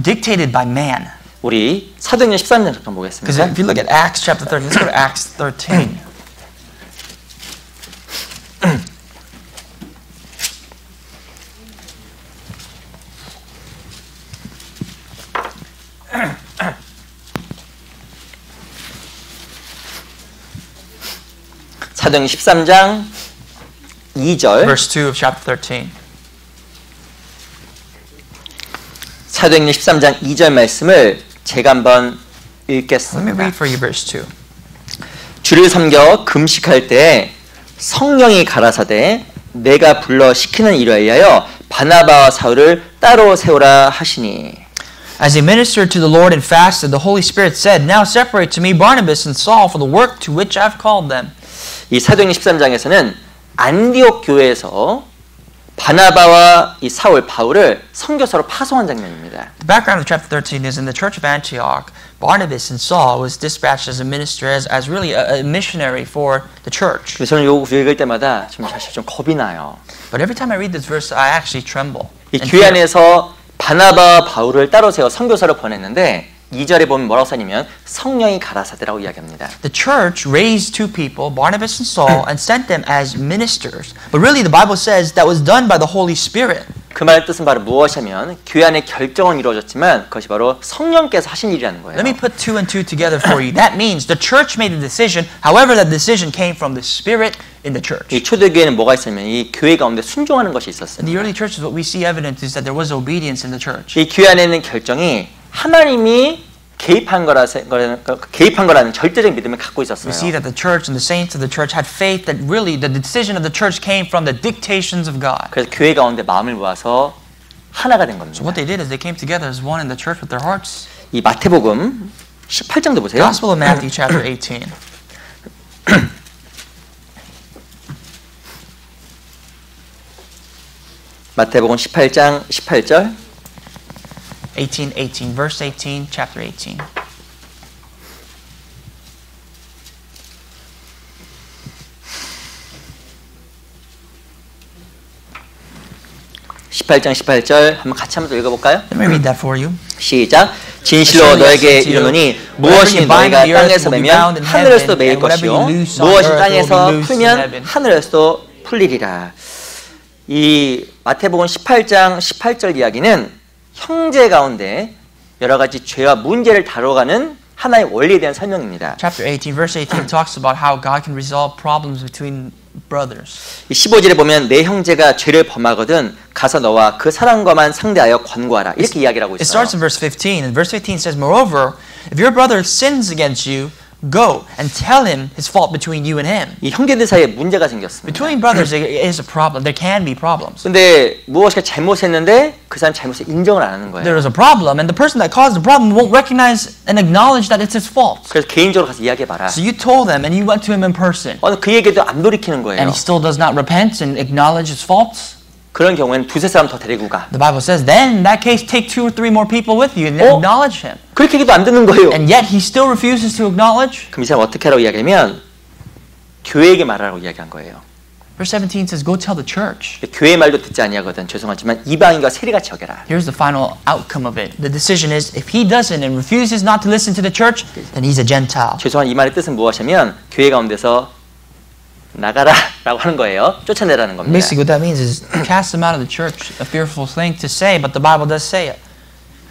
dictated by man. 우리 사도행전 13장 잠깐 Because 보겠습니다. if you look at Acts chapter 13, let's go to Acts 13. 사도행전 13장 2절 Verse 2 of chapter 13. 사도행전 13장 2절 말씀을 제가 한번 Let me 읽겠습니다. read for you verse 2. 주를 섬겨 금식할 때 성령이 가라사대 내가 불러 시키는 일에 의하여 바나바와 사울을 따로 세우라 하시니. As they ministered to the Lord and fasted, the Holy Spirit said, Now separate to me Barnabas and Saul for the work to which I've called them. 이 사도행전 13장에서는 안디옥 교회에서 바나바와 이 사울 바울을 선교사로 파송한 장면입니다. The background of chapter 13 is in the church of Antioch, Barnabas and Saul was dispatched as a minister, as really a missionary for the church. 그래서 저는 요 구절 읽을 때마다 좀 사실 좀 겁이 나요. But every time I read this verse, I actually tremble. 이 and 교회 fear. 안에서 바나바와 바울을 따로 세워 선교사로 보냈는데 2절에 보면 뭐라고 써냐면 성령이 가라사대라고 이야기합니다. The church raised two people, Barnabas and Saul, and sent them as ministers. But really the Bible says that was done by the Holy Spirit. 그 말의 뜻은 바로 무엇이냐면 교회 안에 결정은 이루어졌지만 그것이 바로 성령께서 하신 일이라는 거예요. Let me put two and two together for you. That means the church made a decision. However, that decision came from the Spirit in the church. 이 초대교회는 뭐가 있었냐면 이 교회 가운데 순종하는 것이 In 있었어요. the early churches, what we see evidence is that there was obedience in the church. 이 교회 안에 있는 결정이 하나님이 개입한 거라는 절대적 믿음을 갖고 있었어요. We see that the church and the saints of the church had faith that really the decision of the church came from the dictations of God. 그래서 교회 가운데 마음을 모아서 하나가 된 겁니다. So what they did is they came together as one in the church with their hearts. 이 마태복음 18장도 보세요. Gospel of Matthew chapter 18. 마태복음 18장 18절 18, verse 18, chapter 18. 18장 18절 한번 같이 한번 읽어볼까요? Let me read that for you. 시작. 진실로 너에게 이르노니 무엇이 너희가 땅에서 매면 하늘에서도 매일 것이요 무엇이 땅에서 풀면 하늘에서도 풀리리라. 이 마태복음 18장 18절 이야기는 형제 가운데 여러 가지 죄와 문제를 다뤄가는 하나의 원리에 대한 설명입니다. Chapter 18, verse 18 talks about how God can resolve problems between brothers. 이 15절에 보면 내 형제가 죄를 범하거든 가서 너와 그 사람과만 상대하여 권고하라. 이렇게 이야기를 하고 It 있어요. starts in verse 15, and verse 15 says, Moreover, if your brother sins against you, go and tell him his fault between you and him. 이 형제들 사이에 문제가 생겼습니다. Between brothers, there is a problem. There can be problems. 근데 무엇인가 잘못했는데 그 사람 잘못을 인정을 안 하는 거예요. There is a problem, and the person that caused the problem won't recognize and acknowledge that it's his fault. 그래서 개인적으로 가서 이야기해봐라. So you told them, and you went to him in person, 그 얘기도 안 돌이키는 거예요. and he still does not repent and acknowledge his faults. 그런 경우에는 두세 사람 더 데리고 가. The Bible says, then in that case, take 2 or 3 more people with you and acknowledge him. 그렇게 얘기도 안 듣는 거예요. And yet he still refuses to acknowledge. 그럼 이 사람 어떻게 하라고 이야기하면 교회에게 말하라고 이야기한 거예요. Verse 17 says, go tell the church. 교회 말도 듣지 아니하거든 죄송하지만 이방인과 세리같이 여겨라. Here's the final outcome of it. The decision is, if he doesn't and refuses not to listen to the church, then he's a Gentile. 죄송한 이 말의 뜻은 무엇이냐면 교회 가운데서 나가라 라고 하는 거예요. 쫓아내라는 겁니다. Basically what that means is cast them out of the church. A fearful thing to say, but the Bible does say it.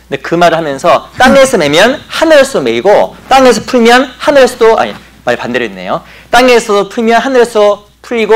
근데 그 말을 하면서 땅에서 매면 하늘에서 매이고 땅에서 풀면 하늘에서도 아니 말 반대로 했네요. 땅에서 풀면 하늘에서 풀리고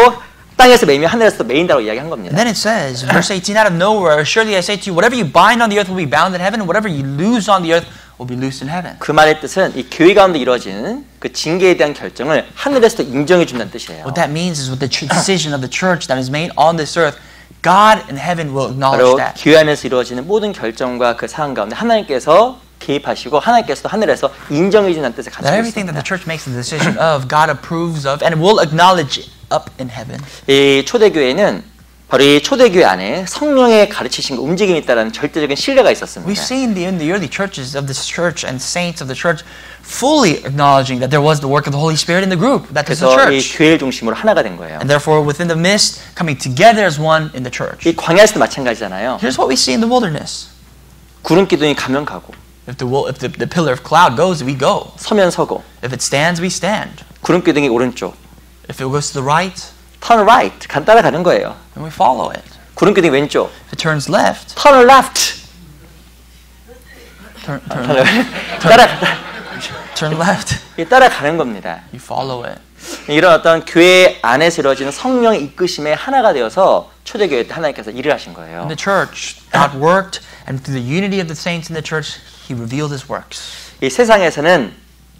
땅에서 매이면 하늘에서 매인다고 이야기한 겁니다. And then it says, verse 18, out of nowhere, surely I say to you, whatever you bind on the earth will be bound in heaven, and whatever you loose on the earth will be loosed in heaven. 그 말의 뜻은 이 교회 가운데 이루어지는 그 징계에 대한 결정을 하늘에서도 인정해 준다는 뜻이에요. What that means is with the decision of the church that is made on this earth, God in heaven will acknowledge 바로 that. 교회 안에서 이루어지는 모든 결정과 그 사안 가운데 하나님께서 개입하시고 하나님께서도 하늘에서 인정해 준다는 뜻을 가지고 That everything that 있습니다. the church makes the decision of, God approves of, and will acknowledge it up in heaven. 이 초대교회는 바로 이 초대교회 안에 성령의 가르치심과 움직임이 있다는 절대적인 신뢰가 있었습니다. We've seen in the early churches of this church and saints of the church fully acknowledging that there was the work of the Holy Spirit in the group, that is the 그래서 이 church. 교회를 중심으로 하나가 된 거예요. And therefore, within the midst, coming together as one in the church. 이 광야에서도 마찬가지잖아요. Here's what we see in the wilderness. 구름 기둥이 가면 가고 If the pillar of cloud goes, we go. 서면 서고 If it stands, we stand. 구름 기둥이 오른쪽 If it goes to the right, turn right 따라가는 거예요. then we follow it. 구름 기둥이 왼쪽 If it turns left, turn left turn left, 따라가는 겁니다. you follow it. 이런 어떤 교회 안에서 이루어지는 성령의 이끄심에 하나가 되어서 초대교회 때 하나님께서 일을 하신 거예요. In the church, God worked, and through the unity of the saints in the church, He revealed His works. 이 세상에서는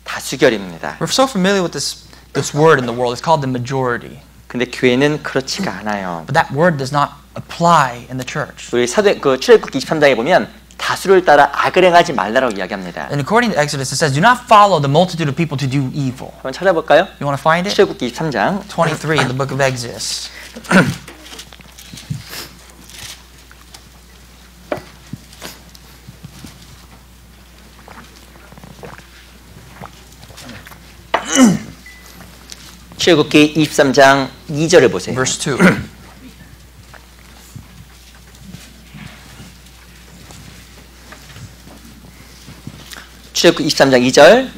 다수결입니다. We're so familiar with this word in the world. It's called the majority. 근데 교회는 그렇지가 않아요. But that word does not apply in the church. 우리 출애굽기 23장에 보면 다수를 따라 악을 행하지 말라라고 이야기합니다. And according to Exodus, it says, "Do not follow the multitude of people to do evil." 한번 찾아볼까요? You want to find it? 출애굽기 23장 23 in the book of Exodus. 출애굽기 23장 2절을 보세요. Verse 2. 출애굽기 23장 2절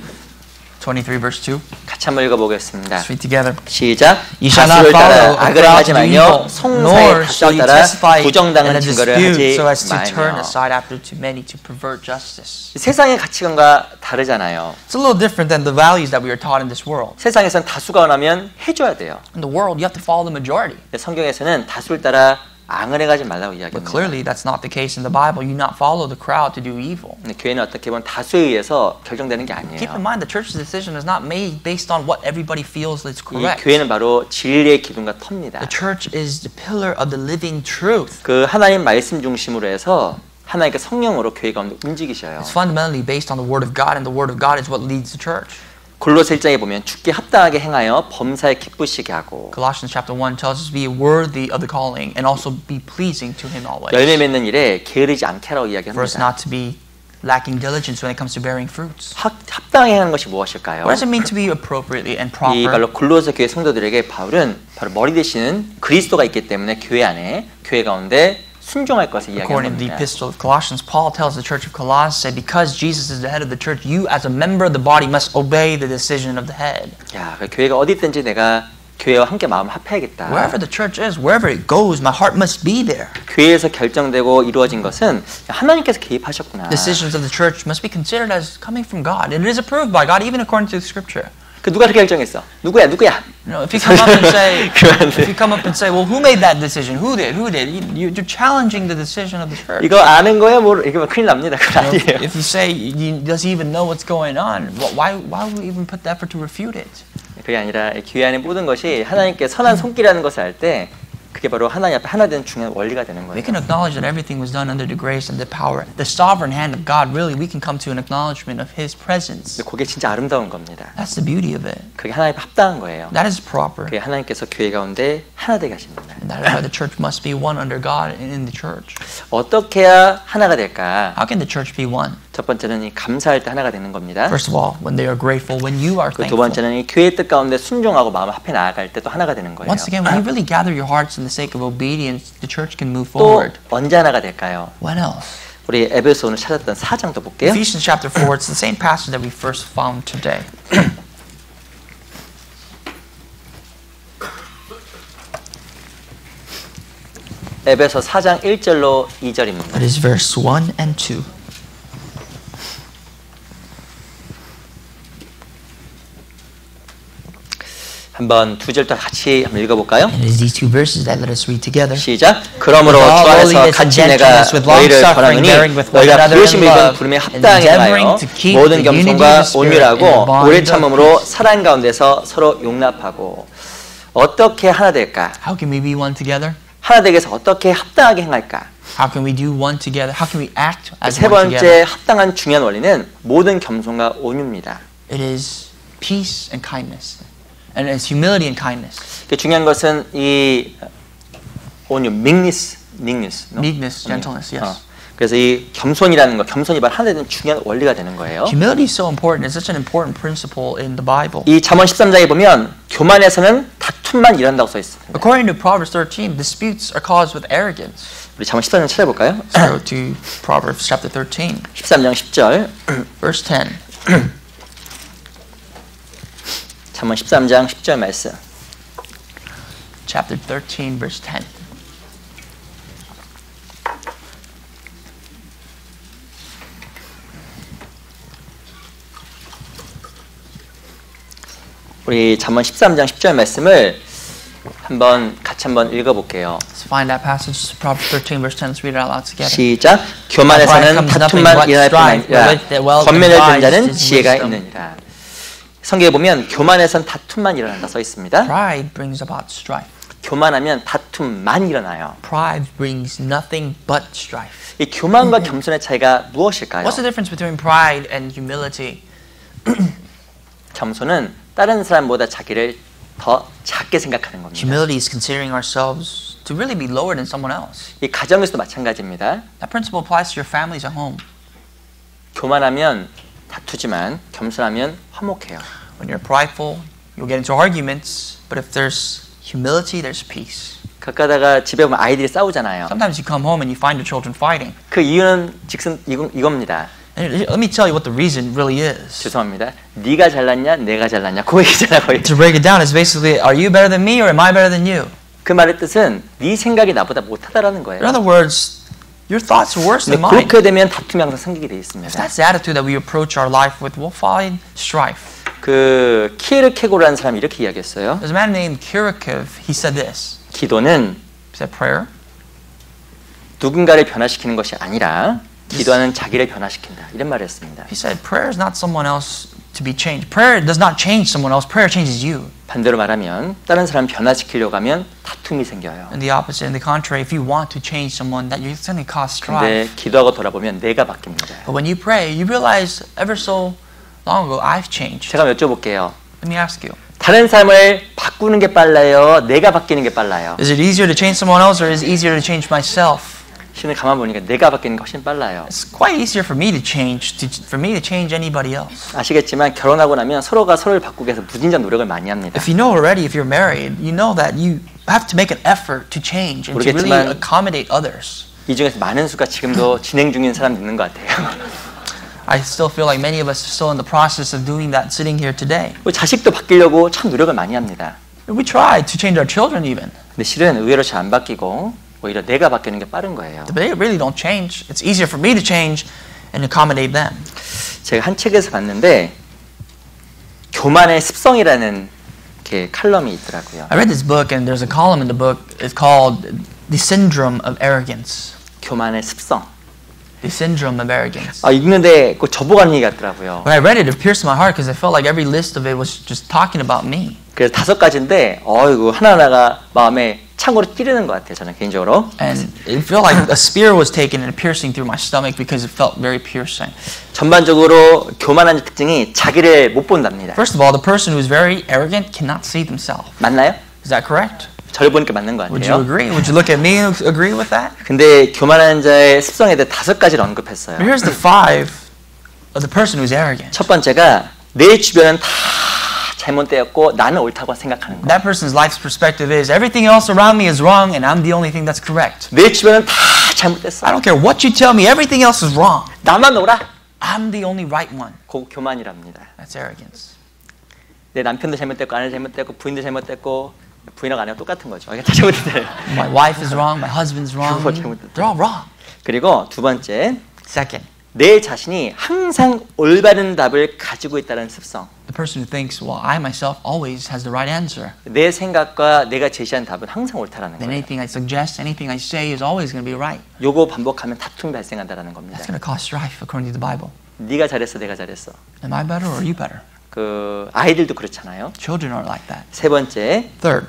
23 verse 2. 같이 한번 읽어보겠습니다. Let's read together. 시작. You shall not 다수를 따라 follow a 악을 crowd 행하지 to do 말며 evil, 송사의 nor shall 다수를 you 따라 testify in 부정당한 a 증거를 dispute 하지 so as to turn 말며. aside after too many to pervert justice. 세상의 가치관과 다르잖아요. It's a little different than the values that we are taught in this world. 세상에선 다수가 원하면 해줘야 돼요. In the world, you have to follow the majority. 근데 성경에서는 다수를 따라 악을 행하지 말라고 But 이야기합니다. clearly, that's not the case in the Bible. You not follow the crowd to do evil. 근데 교회는 어떻게 보면 다수에 의해서 결정되는 게 Keep 아니에요. in mind, the church's decision is not made based on what everybody feels is 이 correct. 교회는 바로 진리의 기둥과 터입니다. The church is the pillar of the living truth. 그 하나님 말씀 중심으로 해서 하나님께 성령으로 교회 가운데 움직이셔요. It's fundamentally based on the Word of God, and the Word of God is what leads the church. 골로새 1장에 보면 주께 합당하게 행하여 범사에 기쁘시게 하고 Colossians chapter 1 tells us to be worthy of the calling and also be pleasing to Him always. 열매 맺는 일에 게으르지 않게 하라고 For us 이야기합니다. not to be lacking diligence when it comes to bearing fruits. 합당하게 하는 것이 무엇일까요? What does it mean to be appropriately and 이 proper? 바로 골로새 교회 성도들에게 바울은 바로 머리 되시는 그리스도가 있기 때문에 교회 안에 교회 가운데 순종할 것을 According to the 이야기합니다. epistle of Colossians, Paul tells the church of Colossae, because Jesus is the head of the church, you as a member of the body must obey the decision of the head. 야, 그 교회가 어디 있든지 내가 교회와 함께 마음 합해야겠다. Wherever the church is, wherever it goes, my heart must be there. 교회에서 결정되고 이루어진 것은 하나님께서 개입하셨구나. Decisions of the church must be considered as coming from God, and it is approved by God, even according to the Scripture. 그 누가 그렇게 결정했어? 누구야? You know, if you come up and say, 그러면 if you come up and say, well, who made that decision? Who did? You're challenging the decision of the church. 이거 아는 거야? 이거 큰일 납니다. 그건 You know, 아니에요. if you say, does he even know what's going on? Why would we even put the effort to refute it? 그게 아니라 교회 안의 모든 것이 하나님께 선한 손길이라는 것을 알 때 그게 바로 하나님 앞에 하나 되는 중요한 원리가 되는 We 거예요. can acknowledge that everything was done under the grace and the power, the sovereign hand of God. Really, we can come to an acknowledgement of His presence. 그게 진짜 아름다운 겁니다. That's the beauty of it. 그게 하나님 앞에 합당한 거예요. That is proper. 그게 하나님께서 교회 가운데 하나 되게 하십니다. And that is why the church must be one under God and in the church. 어떻게 해야 하나가 될까? How can the church be one? 첫 번째는 이 감사할 때 하나가 되는 겁니다. First of all, when they are grateful, when you are 그 두 thankful. 번째는 이 교회의 뜻 가운데 순종하고 마음 앞에 나아갈 때 또 하나가 되는 거예요. Once again, when you really gather your hearts in the sake of obedience, the church can move 또 forward. 언제 하나가 될까요? When else? 우리 에베소 오늘 찾았던 4장도 볼게요. Ephesians chapter 4, it's the same passage that we first found today. 에베소 4장 1절로 2절입니다. That is verse 1 and 2. 한번 두 절 더 같이 한번 읽어볼까요? And it is these two verses that let us read together. 시작. 그러므로 With all 주 안에서 holiness and 같이 내가 gentleness, with long 너희를 suffering, 권하노니 bearing with one 너희가 another in 부르심을 입은 love, 부름에 and 합당하게 endeavoring 하여 to keep 모든 the unity of 겸손과 the Spirit in the 온유라고 bond 오래 of 참음으로 peace. 사랑 가운데서 서로 용납하고 어떻게 하나 될까? How can we be one together? 하나 되기 위해서 어떻게 합당하게 행할까? How can we do one together? How can we act as 세 one 번째 together? 합당한 중요한 원리는 모든 겸손과 온유입니다. It is peace and kindness. And it's humility and kindness. 중요한 것은 이 온유, meekness, no? Meekness, gentleness, yes. 그래서 이 겸손이라는 거, 겸손이 바로 하나 되는 중요한 원리가 되는 거예요. Humility is so important. It's such an important principle in the Bible. 이 잠언 13장에 보면 교만에서는 다툼만 일어난다고 써 있습니다. According to Proverbs 13, disputes are caused with arrogance. 우리 잠언 13장 찾아볼까요? Let's go to Proverbs chapter 13, 13장 10절. verse 10. 잠언 13장 10절 말씀. Chapter 13, verse 10. 우리 잠언 13장 10절 말씀을 같이 한번 읽어볼게요. Let's find that passage, Proverbs 13, verse 10. Let's read it out loud together. 시작. 교만에서는 다툼만 일어날 뿐 아니라 권면을 든 자는 지혜가 있느니라. 성경에 보면 교만에선 다툼만 일어난다 써 있습니다. Pride brings about strife. 교만하면 다툼만 일어나요. Pride brings nothing but strife. 이 교만과 겸손의 차이가 무엇일까요? What's the difference between pride and humility? 겸손은 다른 사람보다 자기를 더 작게 생각하는 겁니다. Humility is considering ourselves to really be lower than someone else. 이 가정에서도 마찬가지입니다. That principle applies to your families at home. 교만하면 다투지만 겸손하면 화목해요. When you're prideful, you'll get into arguments, but if there's humility, there's peace. 가끔가다가 집에 오면 아이들이 싸우잖아요. Sometimes you come home and you find your children fighting. 그 이유는 즉슨 이겁니다. And let me tell you what the reason really is. 죄송합니다. 네가 잘났냐, 내가 잘났냐, 그 얘기잖아 거의. To break it down, it's basically, are you better than me or am I better than you? 그 말의 뜻은 네 생각이 나보다 못하다라는 거예요. In other words, your thoughts are worse 근데 than mine. 그렇게 되면 다툼이 항상 생기게 돼 있습니다. If that's the attitude that we approach our life with, we'll find strife. 그 키에르케고라는 사람이 이렇게 이야기했어요. There's a man named Kiriakov. He said this. 기도는 He said prayer 누군가를 변화시키는 것이 아니라 기도하는 자기를 변화시킨다. 이런 말을 했습니다. He said, prayer is not someone else to be changed. Prayer does not change someone else. Prayer changes you. 반대로 말하면 다른 사람 변화시키려고 하면 다툼이 생겨요. And the opposite, in the contrary, if you want to change someone, that you're going to cause 근데 strife. 기도하고 돌아보면 내가 바뀝니다. But when you pray, you realize ever so long ago, I've changed. 제가 여쭤볼게요. Let me ask you, 다른 사람을 바꾸는 게 빨라요? 내가 바뀌는 게 빨라요? is it easier to change someone else or is it easier to change myself? 신을 가만 보니까 내가 바뀌는 게 훨씬 빨라요. It's quite easier for me to change, for me to change anybody else. 아시겠지만 결혼하고 나면 서로가 서로를 바꾸기 위해서 무진장 노력을 많이 합니다. If you know already, if you're married, you know that you have to make an effort to change and to really 모르겠지만 accommodate others. 이 중에서 많은 수가 지금도 진행 중인 사람 있는 것 같아요. I still feel like many of us are still in the process of doing that sitting here today. 자식도 바뀌려고 참 노력을 많이 합니다. We try to change our children even. 근데 실은 의외로 잘 안 바뀌고 오히려 내가 바뀌는 게 빠른 거예요. But they really don't change. It's easier for me to change and accommodate them. 제가 한 책에서 봤는데 교만의 습성이라는 이렇게 칼럼이 있더라고요. I read this book, and there's a column in the book. It's called "The Syndrome of Arrogance." 교만의 습성. The syndrome of arrogance. 읽는데 꼭 저보고 얘기 같더라고요. When I read it, it pierced my heart because I felt like every list of it was just talking about me. 그래서 5가지인데 이거 하나하나가 마음에 창으로 찌르는 것 같아요. 저는 개인적으로. And it felt like a spear was taken and piercing through my stomach because it felt very piercing. 전반적으로 교만한 특징이 자기를 못 본답니다. First of all, the person who is very arrogant cannot see themselves. 맞나요? Is that correct? 저를 보니까 맞는 것 Would you 같아요. agree? Would you look at me and agree with that? 근데 교만한 자의 습성에 대해 5가지를 언급했어요. But here's the 5 of the person who's arrogant. 첫 번째가 내 주변은 다 잘못되었고 나는 옳다고 생각하는 거. That person's life's perspective is everything else around me is wrong and I'm the only thing that's correct. 내 주변은 다 잘못됐어. I don't care what you tell me, everything else is wrong. 나만 옳아. I'm the only right one. 그거 교만이랍니다. That's arrogance. 내 남편도 잘못됐고 아내도 잘못됐고 부인도 잘못됐고 부인하고 아내가 똑같은 거죠. 이게 다 잘못됐어요. My wife is wrong, my husband's wrong. They're all wrong. 그리고 두 번째, Second, 내 자신이 항상 올바른 답을 가지고 있다는 습성. the person who thinks, well, I myself always has the right answer. 내 생각과 내가 제시한 답은 항상 옳다라는 Then 거예요. anything I suggest, anything I say is always going to be right. 요거 반복하면 다툼이 발생한다라는 겁니다. That's going to cause strife according to the Bible. 네가 잘했어, 내가 잘했어. Am I better or are you better? 아이들도 그렇잖아요. Children aren't like that. 세 번째, Third,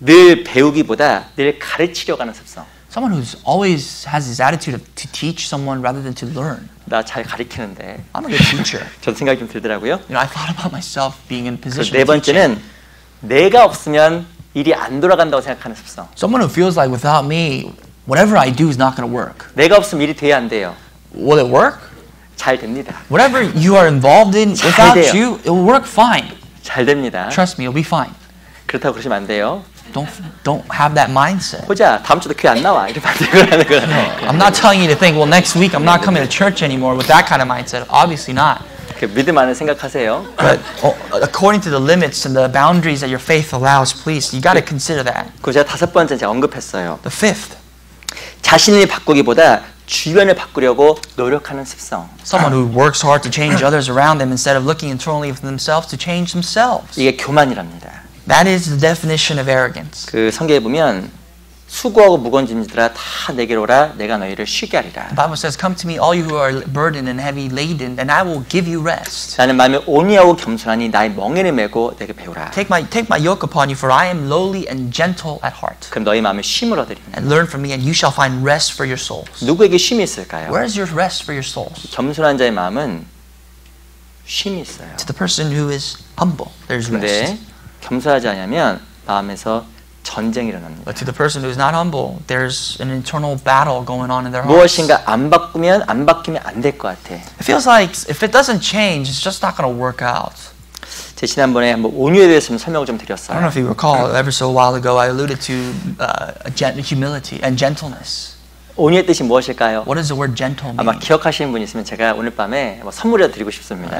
늘 배우기보다 늘 가르치려고 하는 습성. someone who's always has this attitude of to teach someone rather than to learn. 나 잘 가르치는데. I'm a good teacher. 저도 생각이 좀 들더라고요. You know, I thought about myself being in a position 네 of teaching. 번째는 내가 없으면 일이 안 돌아간다고 생각하는 습성. Someone who feels like without me, whatever I do is not going to work. 내가 없으면 일이 돼야 안 돼요. Will it work? 잘 됩니다. Whatever you are involved in, 잘 without 돼요. you, it will work fine. 잘 됩니다. Trust me, it'll be fine. 그렇다고 그러시면 안 돼요. Don't have that mindset. 호자 다음 주도 교회 안 나와 이러면 안 되고라는 거예요. I'm not telling you to think, well, next week I'm not coming to church anymore with that kind of mindset. Obviously not. 믿음 안에 생각하세요. But according to the limits and the boundaries that your faith allows, please, you got to consider that. 그 제가 5번째 제가 언급했어요. The fifth, 자신을 바꾸기보다 주변을 바꾸려고 노력하는 습성. someone who works hard to change others around them instead of looking internally for themselves to change themselves. 이게 교만이랍니다. That is the definition of arrogance. 성경에 보면 수고하고 무거운 짐들아 다 내게로 오라 내가 너희를 쉬게 하리라. The Bible says, "Come to me, all you who are burdened and heavy laden, and I will give you rest." 나는 마음에 온유하고 겸손하니 나의 멍에를 메고 내게 배우라. Take my yoke upon you, for I am lowly and gentle at heart. 그럼 너희 마음에 쉼을 얻으리니. And learn from me, and you shall find rest for your souls. 누구에게 쉼이 있을까요? Where is your rest for your souls? 겸손한 자의 마음은 쉼이 있어요. To the person who is humble, there's rest. 근데 겸손하지 않으면 마음에서 전쟁이 일어납니다. But to the person who is not humble, there's an internal battle going on in their hearts. 무엇인가 안 바꾸면 안 바뀌면 안 될 것 같아. It feels like if it doesn't change, it's just not going to work out. 제 지난번에 한번 온유에 대해서 좀 설명을 좀 I don't know 드렸어요. if you recall, ever so while ago, I alluded to humility and gentleness. 온유의 뜻이 무엇일까요? What does the word gentle 아마 mean? 기억하시는 분이 있으면 제가 오늘 밤에 선물을 드리고 싶습니다.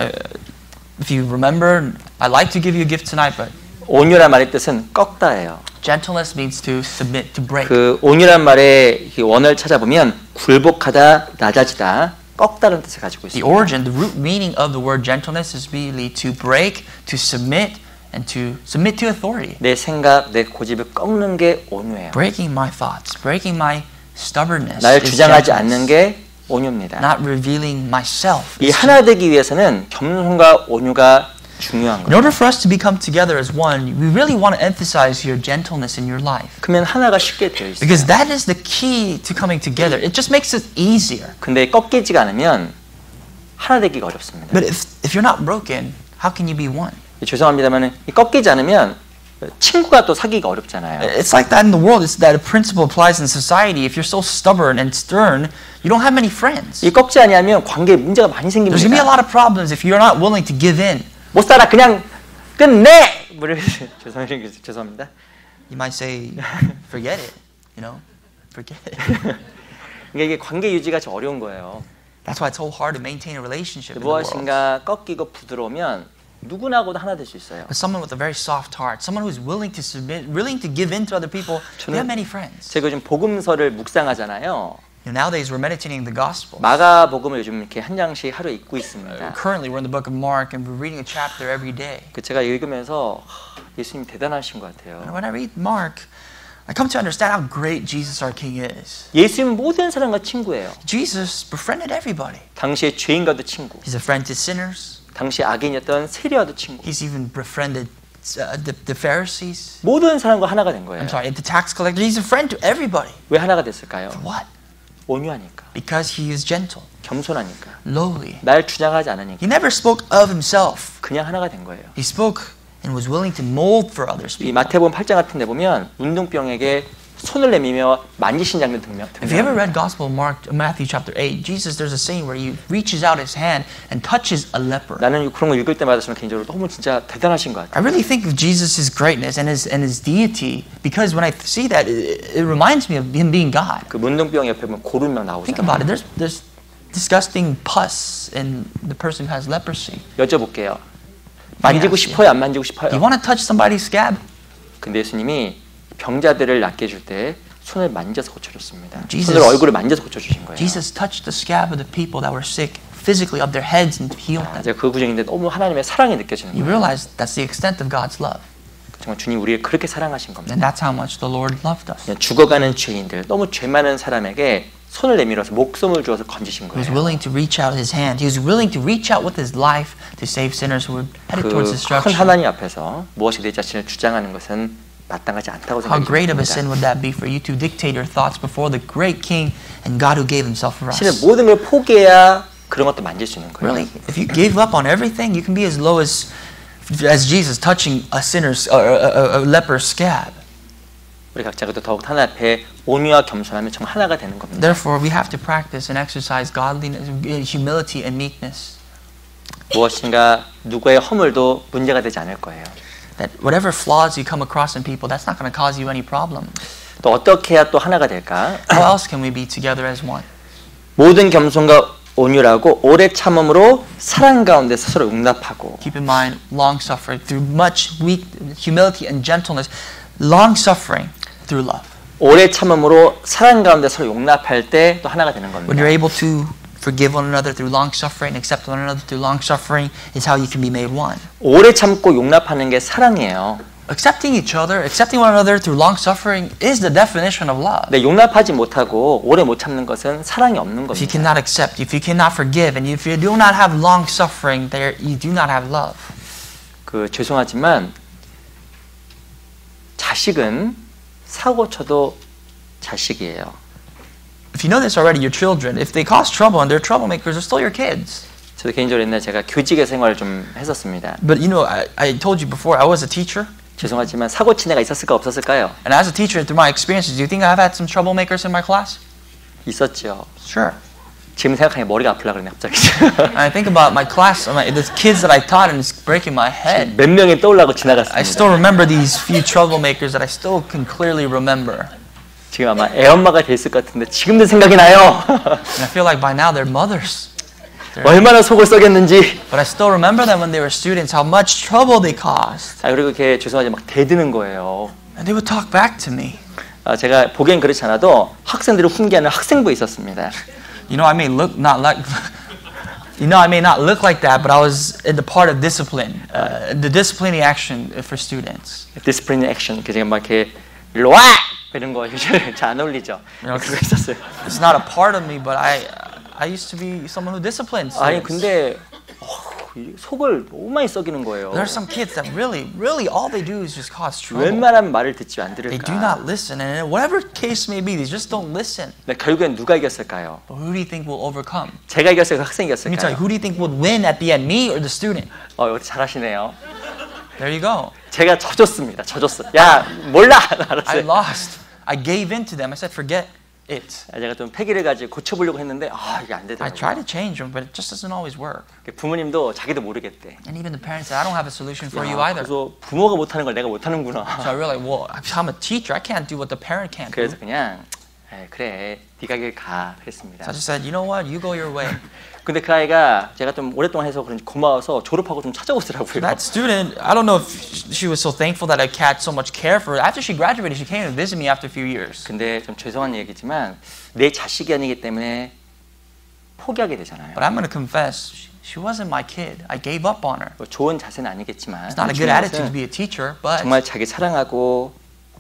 If you remember, I'd like to give you a gift tonight, but 온유란 말의 뜻은 꺾다예요. gentleness means to submit, to break. 온유란 말의 원어를 찾아보면 굴복하다, 낮아지다, 꺾다는 뜻을 가지고 The 있습니다. origin, the root meaning of the word gentleness is really to break, to submit, and to submit to authority. 내 생각, 내 고집을 꺾는 게 온유예요. Breaking my thoughts, breaking my stubbornness. 나를 is 주장하지 gentleness. 않는 게 온유입니다. Not revealing myself. 이 하나 되기 위해서는 겸손과 온유가 중요한 In 거예요. order for us to become together as one, we really want to emphasize your gentleness in your life. 그러면 하나가 쉽게 되어 있어요. Because that is the key to coming together. It just makes it easier. 근데 꺾이지가 않으면 하나 되기가 어렵습니다. But if you're not broken, how can you be one? 죄송합니다만 꺾이지 않으면 친구가 또 사귀기가 어렵잖아요. It's like that in the world. It's that a principle applies in society. If you're so stubborn and stern, you don't have many friends. 이 꺾지 아니하면 관계에 문제가 많이 There's going to be a 생깁니다. lot of problems if you're not willing to give in. 못 살아 그냥 끝내. 죄송합니다. You might say, forget it. You know, forget it. 그러니까 이게 관계 유지가 좀 어려운 거예요. That's why it's so hard to maintain a relationship in the world. 무엇인가 꺾이고 부드러우면 누구나하고도 하나 될 수 있어요. But someone with a very soft heart, someone who's willing to submit, willing to give in to other people, they have many friends. 제가 요즘 복음서를 묵상하잖아요. Nowadays we're meditating the Gospels. 마가복음을 요즘 이렇게 한 장씩 하루에 읽고 있습니다. Currently we're in the book of Mark and we're reading a chapter every day. 그 제가 읽으면서 예수님 대단하신 것 같아요. And when I read Mark, I come to understand how great Jesus our King is. 예수님 모든 사람과 친구예요. Jesus befriended everybody. 당시에 죄인과도 친구, He's a friend to sinners. 당시 악인이었던 세리와도 친구. He's even befriended the Pharisees. 모든 사람과 하나가 된 거예요. I'm sorry, the tax collector. He's a friend to everybody. 왜 하나가 됐을까요? What? 온유하니까, Because he is gentle, 겸손하니까, lowly. 날 주장하지 않으니까 He never spoke of himself. 그냥 하나가 된 거예요. He spoke and was willing to mold for others. 이 마태복음 8장 같은 데 보면 문둥병에게 손을 내밀며 만지신 장면 If you ever 등장합니다. read Gospel of Mark, Matthew chapter 8, Jesus, there's a scene where he reaches out his hand and touches a leper. 나는 그런 거 읽을 때마다 저는 개인적으로 너무 진짜 대단하신 것 같아요. I really think of Jesus' greatness and his deity because when I see that, it reminds me of him being God. 그 문둥병 옆에 보면 고름명 Think 나오잖아요. about it. There's disgusting pus in the person who has leprosy. 여쭤볼게요. 만지고 싶어요? 안 만지고 Do you 싶어요? want to touch somebody's scab? 근데 예수님이 병자들을 낫게 해줄 때 손을 만져서 고쳐줬습니다. Jesus- 손을 얼굴을 만져서 고쳐주신 거예요. Jesus touched the scab of the people that were sick physically of their heads and healed them. 제가 그 구절인데 너무 하나님의 사랑이 느껴지는 You 거예요. realize that's the extent of God's love. 정말 주님 우리를 그렇게 사랑하신 겁니다. And that's how much the Lord loved us. 그냥 죽어가는 죄인들, 너무 죄 많은 사람에게 손을 내밀어서 목숨을 주어서 건지신 He was 거예요. willing to reach out his hand. He was willing to reach out with his life to save sinners who were headed towards 그 큰 destruction. 하나님 앞에서 무엇이 내 자신을 주장하는 것은 마땅하지 않다고 How great of a 생각합니다. sin would that be for you to dictate your thoughts before the great King and God who gave himself for 사실은 us? 모든 걸 포기해야 그런 것도 만질 수 있는 거예요. Really? If you gave up on everything, you can be as low as Jesus touching a sinner's a leper's scab. 우리 각자가 또 더욱 하나 앞에 온유와 겸손하면 정말 하나가 되는 겁니다. Therefore, we have to practice and exercise godliness, humility, and meekness. 무엇인가 누구의 허물도 문제가 되지 않을 거예요. That whatever flaws you come across in people, that's not going to cause you any problem. 또 어떻게 해야 또 하나가 될까? How else can we be together as one? 모든 겸손과 온유라고 오래 참음으로 사랑 가운데 스스로 용납하고 Keep in mind, long suffering through much humility and gentleness, long suffering through love. 오래 참음으로 사랑 가운데 서로 용납할 때 또 하나가 되는 When 겁니다. you're able to forgive one another through long suffering, accept one another through long suffering, is how you can be made one. 오래 참고 용납하는 게 사랑이에요. Accepting each other, accepting one another through long suffering is the definition of love. 근데 용납하지 못하고 오래 못 참는 것은 사랑이 없는 If you 겁니다. cannot accept, if you cannot forgive, and if you do not have long suffering, there you do not have love. 그 죄송하지만 자식은 사고 쳐도 자식이에요. If you know this already, your children, if they cause trouble and they're troublemakers, they're still your kids. 저도 개인적으로 옛날에 제가 교직의 생활을 좀 했었습니다. But you know, I told you before, I was a teacher. 죄송하지만 사고 친 애가 있었을까 없었을까요? And as a teacher, through my experiences, do you think I've had some troublemakers in my class? 있었죠. Sure. 지금 생각하니 머리가 아프려 그러네 갑자기. And I think about my class, the kids that I taught, and it's breaking my head. 몇 명이 떠올라고 I 지나갔습니다. still remember these few troublemakers that I still can clearly remember. 지금 아마 애엄마가 됐을 것 같은데 지금도 생각이 나요. And I feel like by now they're mothers. 얼마나 속을 썩였는지. But I still remember them when they were students, how much trouble they caused. 그리고 이렇게 죄송하지만 막 대드는 거예요. And they would talk back to me. 제가 보기엔 그렇지 않아도 학생들을 훈계하는 학생부에 있었습니다. You know, I may look not like, you know, I may not look like that, but I was in the part of discipline, the disciplining action for students. 디스플레이 액션. 제가 막 이렇게 일로 와! 이런 거 잘 안 어울리죠. 그거 있었어요. It's not a part of me, but I used to be someone who disciplines. 아니 students. 근데 속을 너무 많이 썩이는 거예요. There are some kids that really, all they do is just cause trouble. 웬만하면 말을 듣지 안 They do 들을까. not listen, and whatever case may be, they just don't listen. 근데 결국엔 누가 이겼을까요? But who do you think will overcome? 제가 이겼어요? 그 학생이 Let me tell you, 이겼을까요? who do you think would win at the end, me or the student? 이거 잘하시네요. There you go. 제가 져줬습니다. 져줬어. 야 몰라. I 알았어요. lost. I gave in to them. I said, forget it. 제가 좀 패기를 가지고 고쳐보려고 했는데 이게 안 I 되더라고요. try to change them, but it just doesn't always work. 부모님도 자기도 모르겠대. And even the parents said, I don't have a solution for you 야, either. 그래서 부모가 못하는 걸 내가 못하는구나. So I realized, well, I'm a teacher. I can't do what the parent can't do. 그래서 그냥 그래 네가 길 가 So I 그랬습니다. just said, you know what? You go your way. 근데 그 아이가 제가 좀 오랫동안 해서 그런지 고마워서 졸업하고 좀 찾아오더라고요. That student, I don't know if she was so thankful that I had so much care for her. After she graduated, she came to visit me after a few years. 근데 좀 죄송한 얘기지만 내 자식이 아니기 때문에 포기하게 되잖아요. But I'm going to confess, she wasn't my kid. I gave up on her. 뭐 좋은 자세는 아니겠지만 It's not a good attitude to be a teacher, but 정말 자기 사랑하고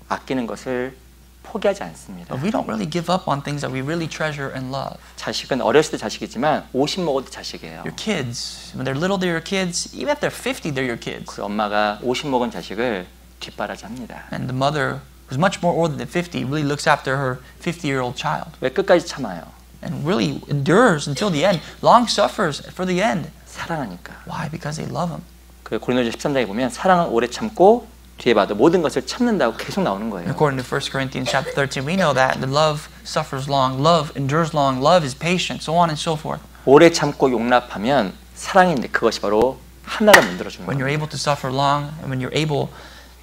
아끼는 것을 포기하지 않습니다. we don't really give up on things that we really treasure and love. 자식은 어렸을 때 자식이지만 50 먹어도 자식이에요. Your kids, when they're little, they're your kids. Even if they're 50, they're your kids. 그 엄마가 50 먹은 자식을 뒷바라지합니다. And the mother, who's much more older than 50, really looks after her 50-year-old child. 왜 끝까지 참아요? And really endures until the end, long suffers for the end. 사랑하니까. Why? Because they love him. 그 고린도전 13장에 보면 사랑은 오래 참고 뒤에 봐도 모든 것을 참는다고 계속 나오는 거예요. According to 1 Corinthians chapter 13, we know that the love suffers long, love endures long, love is patient, so on and so forth. 오래 참고 용납하면 사랑인데 그것이 바로 하나를 만들어 주는 When 거예요. you're able to suffer long, and when you're able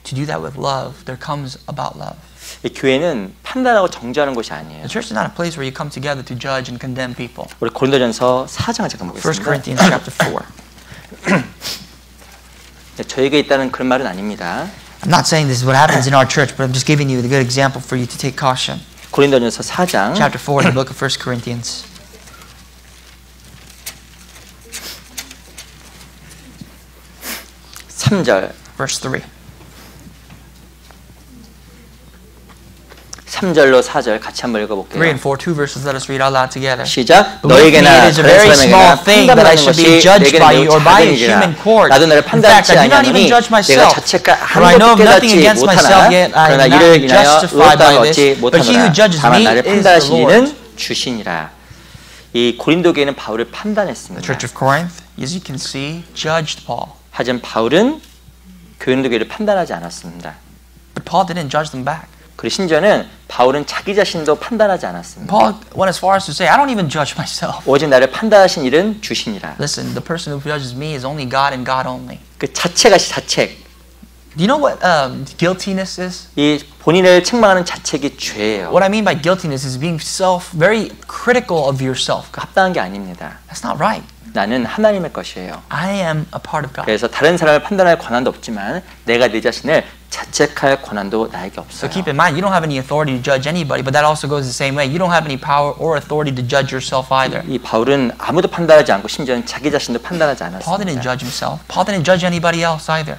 to do that with love, there comes about love. 이 교회는 판단하고 정죄하는 곳이 아니에요. The church is not a place where you come together to judge and condemn people. 우리 고린도전서 4장을 잠깐 1 보겠습니다. Corinthians chapter 4. 저에게 있다는 그런 말은 아닙니다. I'm not saying this is what happens in our church, but I'm just giving you a good example for you to take caution. 고린도전서 4장 Chapter 4 in the book of 1 Corinthians. 3절 Verse 3. 3절로 4절 같이 한번 3 읽어볼게요. and 4, two verses, let us read out loud together. 시작. But with me 너에게나 it is a 다른 very small 사람에게나 thing that I 판단하는 should be 것이 judged by 내게는 you or 매우 by a 작은이라. human court. 나도 나를 In fact, 판단치 I do not even 아니하노니 judge 내가 myself. 자책과 For I know 아무것도 nothing 깨닫지 against myself, 못하나 yet I 그러나 am 이를 not 인하여 justified 의롭다고 by 얻지 this. But he who 못하노라. judges 다만 me 나를 is the 판단하신 Lord. 이는 주시니라. 이 고린도 교회는 바울을 The 판단했습니다. church of Corinth, as you can see, judged Paul. 하지만 바울은 고린도 교회를 판단하지 않았습니다. But Paul didn't judge them back. 그리고 심지어는 바울은 자기 자신도 판단하지 않았습니다. Paul went as far as to say, I don't even judge myself. 오직 나를 판단하신 일은 주시니라. Listen, the person who judges me is only God and God only. 그 자체가 자책. Do you know what guiltiness is? 이 본인을 책망하는 자책이 죄예요. What I mean by guiltiness is being very critical of yourself. 그 합당한 게 아닙니다. That's not right. 나는 하나님의 것이에요. I am a part of God. 그래서 다른 사람을 판단할 권한도 없지만 내가 내 자신을 자책할 권한도 나에게 So 없어요. keep in mind, you don't have any authority to judge anybody, but that also goes the same way. You don't have any power or authority to judge yourself either. 이 바울은 아무도 판단하지 않고 심지어는 자기 자신도 판단하지 Paul didn't 않았습니다. judge himself. Paul didn't judge anybody else either.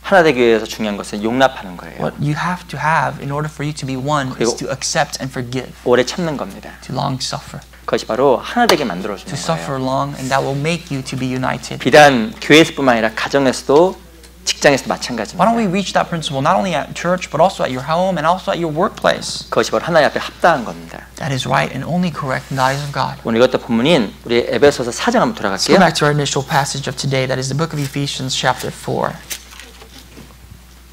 하나 되기 위해서 중요한 것은 용납하는 거예요. What you have to have in order for you to be one is 그리고 to accept and forgive, 오래 참는 겁니다. to long suffer, 그것이 바로 하나 되게 만들어주는 to suffer 거예요. long, and that will make you to be united. 비단 교회에서뿐만 아니라 가정에서도 직장에서도 Why 마찬가지입니다. don't we reach that principle not only at church, but also at your home and also at your workplace? 그것이 바로 하나님 앞에 합당한 겁니다. That is right and only correct in the eyes of God. 오늘 읽었던 본문인 우리 에베소서 4장 한번 Let's go 돌아갈게요. back to our initial passage of today. That is the book of Ephesians chapter 4,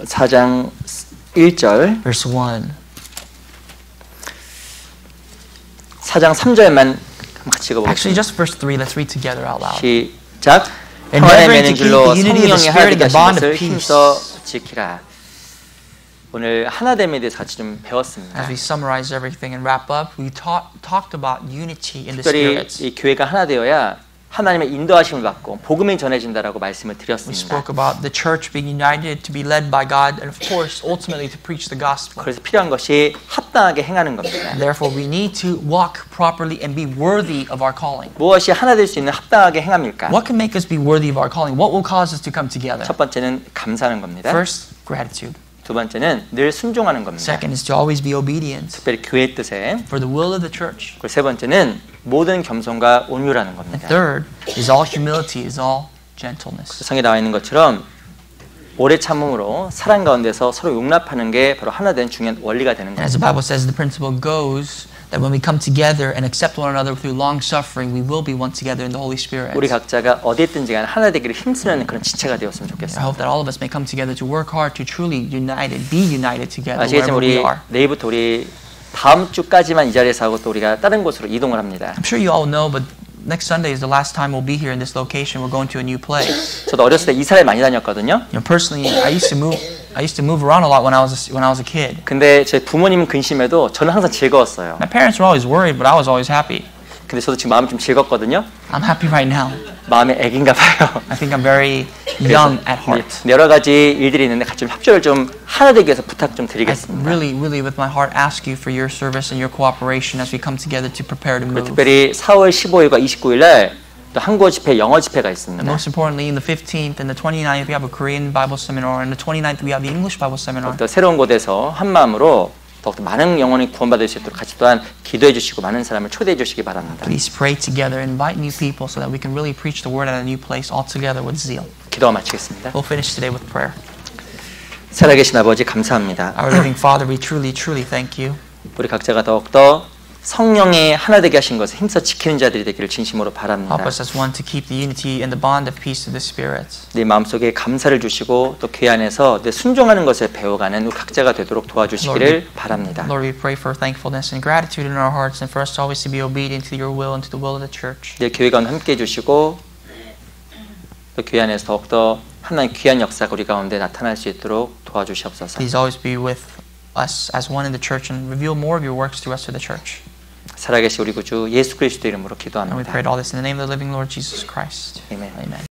4장 1절, verse 1. 4장 3절만 같이 Actually, 읽어보겠습니다. just verse 3. Let's read together out loud. 시작. Endeavoring 평안의 to 매는 keep 줄로 the unity of 성령이 the 하나 Spirit 되게 in the 하신 bond of 것을 peace. 힘써 지키라. 오늘 하나됨에 대해서 같이 좀 배웠습니다. As we summarize everything and wrap up, we talked about unity in the 특별히 spirits. 이 교회가 하나 되어야 하나님의 인도하심을 받고 복음이 전해진다라고 말씀을 We 드렸습니다. spoke about the church being united to be led by God and of course ultimately to preach the gospel. 그래서 필요한 것이 합당하게 행하는 겁니다. Therefore we need to walk properly and be worthy of our calling. 무엇이 하나 될 수 있는 합당하게 행함일까? What can make us be worthy of our calling? What will cause us to come together? 첫 번째는 감사하는 겁니다. First, gratitude. 두 번째는 늘 순종하는 겁니다. Second is to always be obedient 특별히 교회의 뜻에. for the will of the church. 그리고 세 번째는 모든 겸손과 온유라는 And 겁니다. third is all humility, is all gentleness. 성에 나와 있는 것처럼 오래 참음으로 사랑 가운데서 서로 용납하는 게 바로 하나 된 중요한 원리가 되는 And as the 겁니다. Bible says, the principle goes that when we come together and accept one another through long suffering, we will be one together in the Holy Spirit. 우리 각자가 어디 있든지 간에 하나 되기를 힘쓰는 그런 지체가 되었으면 I 좋겠습니다. hope that all of us may come together to work hard to truly be united together 아시겠지만 wherever we 우리 are. 내일부터 우리 다음 주까지만 이 자리에서 하고 또 우리가 다른 곳으로 이동을 합니다. I'm sure you all know, but next Sunday is the last time we'll be here in this location. We're going to a new place. 저도 어렸을 때 이사를 많이 다녔거든요. You know, personally, I used to move around a lot when I was a kid. 근데 제 부모님은 근심해도 저는 항상 즐거웠어요. My parents were always worried, but I was always happy. 근데 저도 지금 마음이 좀 즐겁거든요. I'm happy right now. 마음에 애긴가 봐요. I think I'm very young at heart. 여러 가지 일들이 있는데 같이 좀 협조를 좀 하나 되기 위해서 부탁 좀 I 드리겠습니다. really with my heart ask you for your service and your cooperation as we come together to prepare to move. 특별히 4월 15일과 29일 날또 한국어 집회, 영어 집회가 And 있습니다. most importantly, in the 15th and the 29th, we have a Korean Bible seminar, and the 29th, we have the English Bible seminar. 또 새로운 곳에서 한 마음으로 더욱더 많은 영혼이 구원받을 수 있도록 같이 또한 기도해 주시고 많은 사람을 초대해 주시기 바랍니다. Please pray together, invite new people so that we can really preach the word at a new place all together with zeal. 기도와 마치겠습니다. We'll finish today with prayer. 살아계신 아버지 감사합니다. Our living Father, we truly thank you. 우리 각자가 더욱더 성령이 하나 되게 하신 것을 힘써 지키는 자들이 되기를 진심으로 바랍니다. Help us as one to keep the unity and the bond of peace of the Spirit. 네 마음속에 감사를 주시고 또 그 안에서 내 순종하는 것을 배워가는 우리 각자가 되도록 도와주시기를 바랍니다. Lord, we pray for thankfulness and gratitude in our hearts and for us to always to be obedient to your will and to the will of the church. 내 교회 가운데 함께해 주시고 또 교회 안에서 더욱더 하나님의 귀한 역사가 우리 가운데 나타날 수 있도록 도와주시옵소서. Please always be with us as one in the church and reveal more of your works to us through the church. 살아계신 우리 구주 예수 그리스도 이름으로 And we 기도합니다. prayed all this in the name of the living Lord Jesus Christ. 아멘. Amen.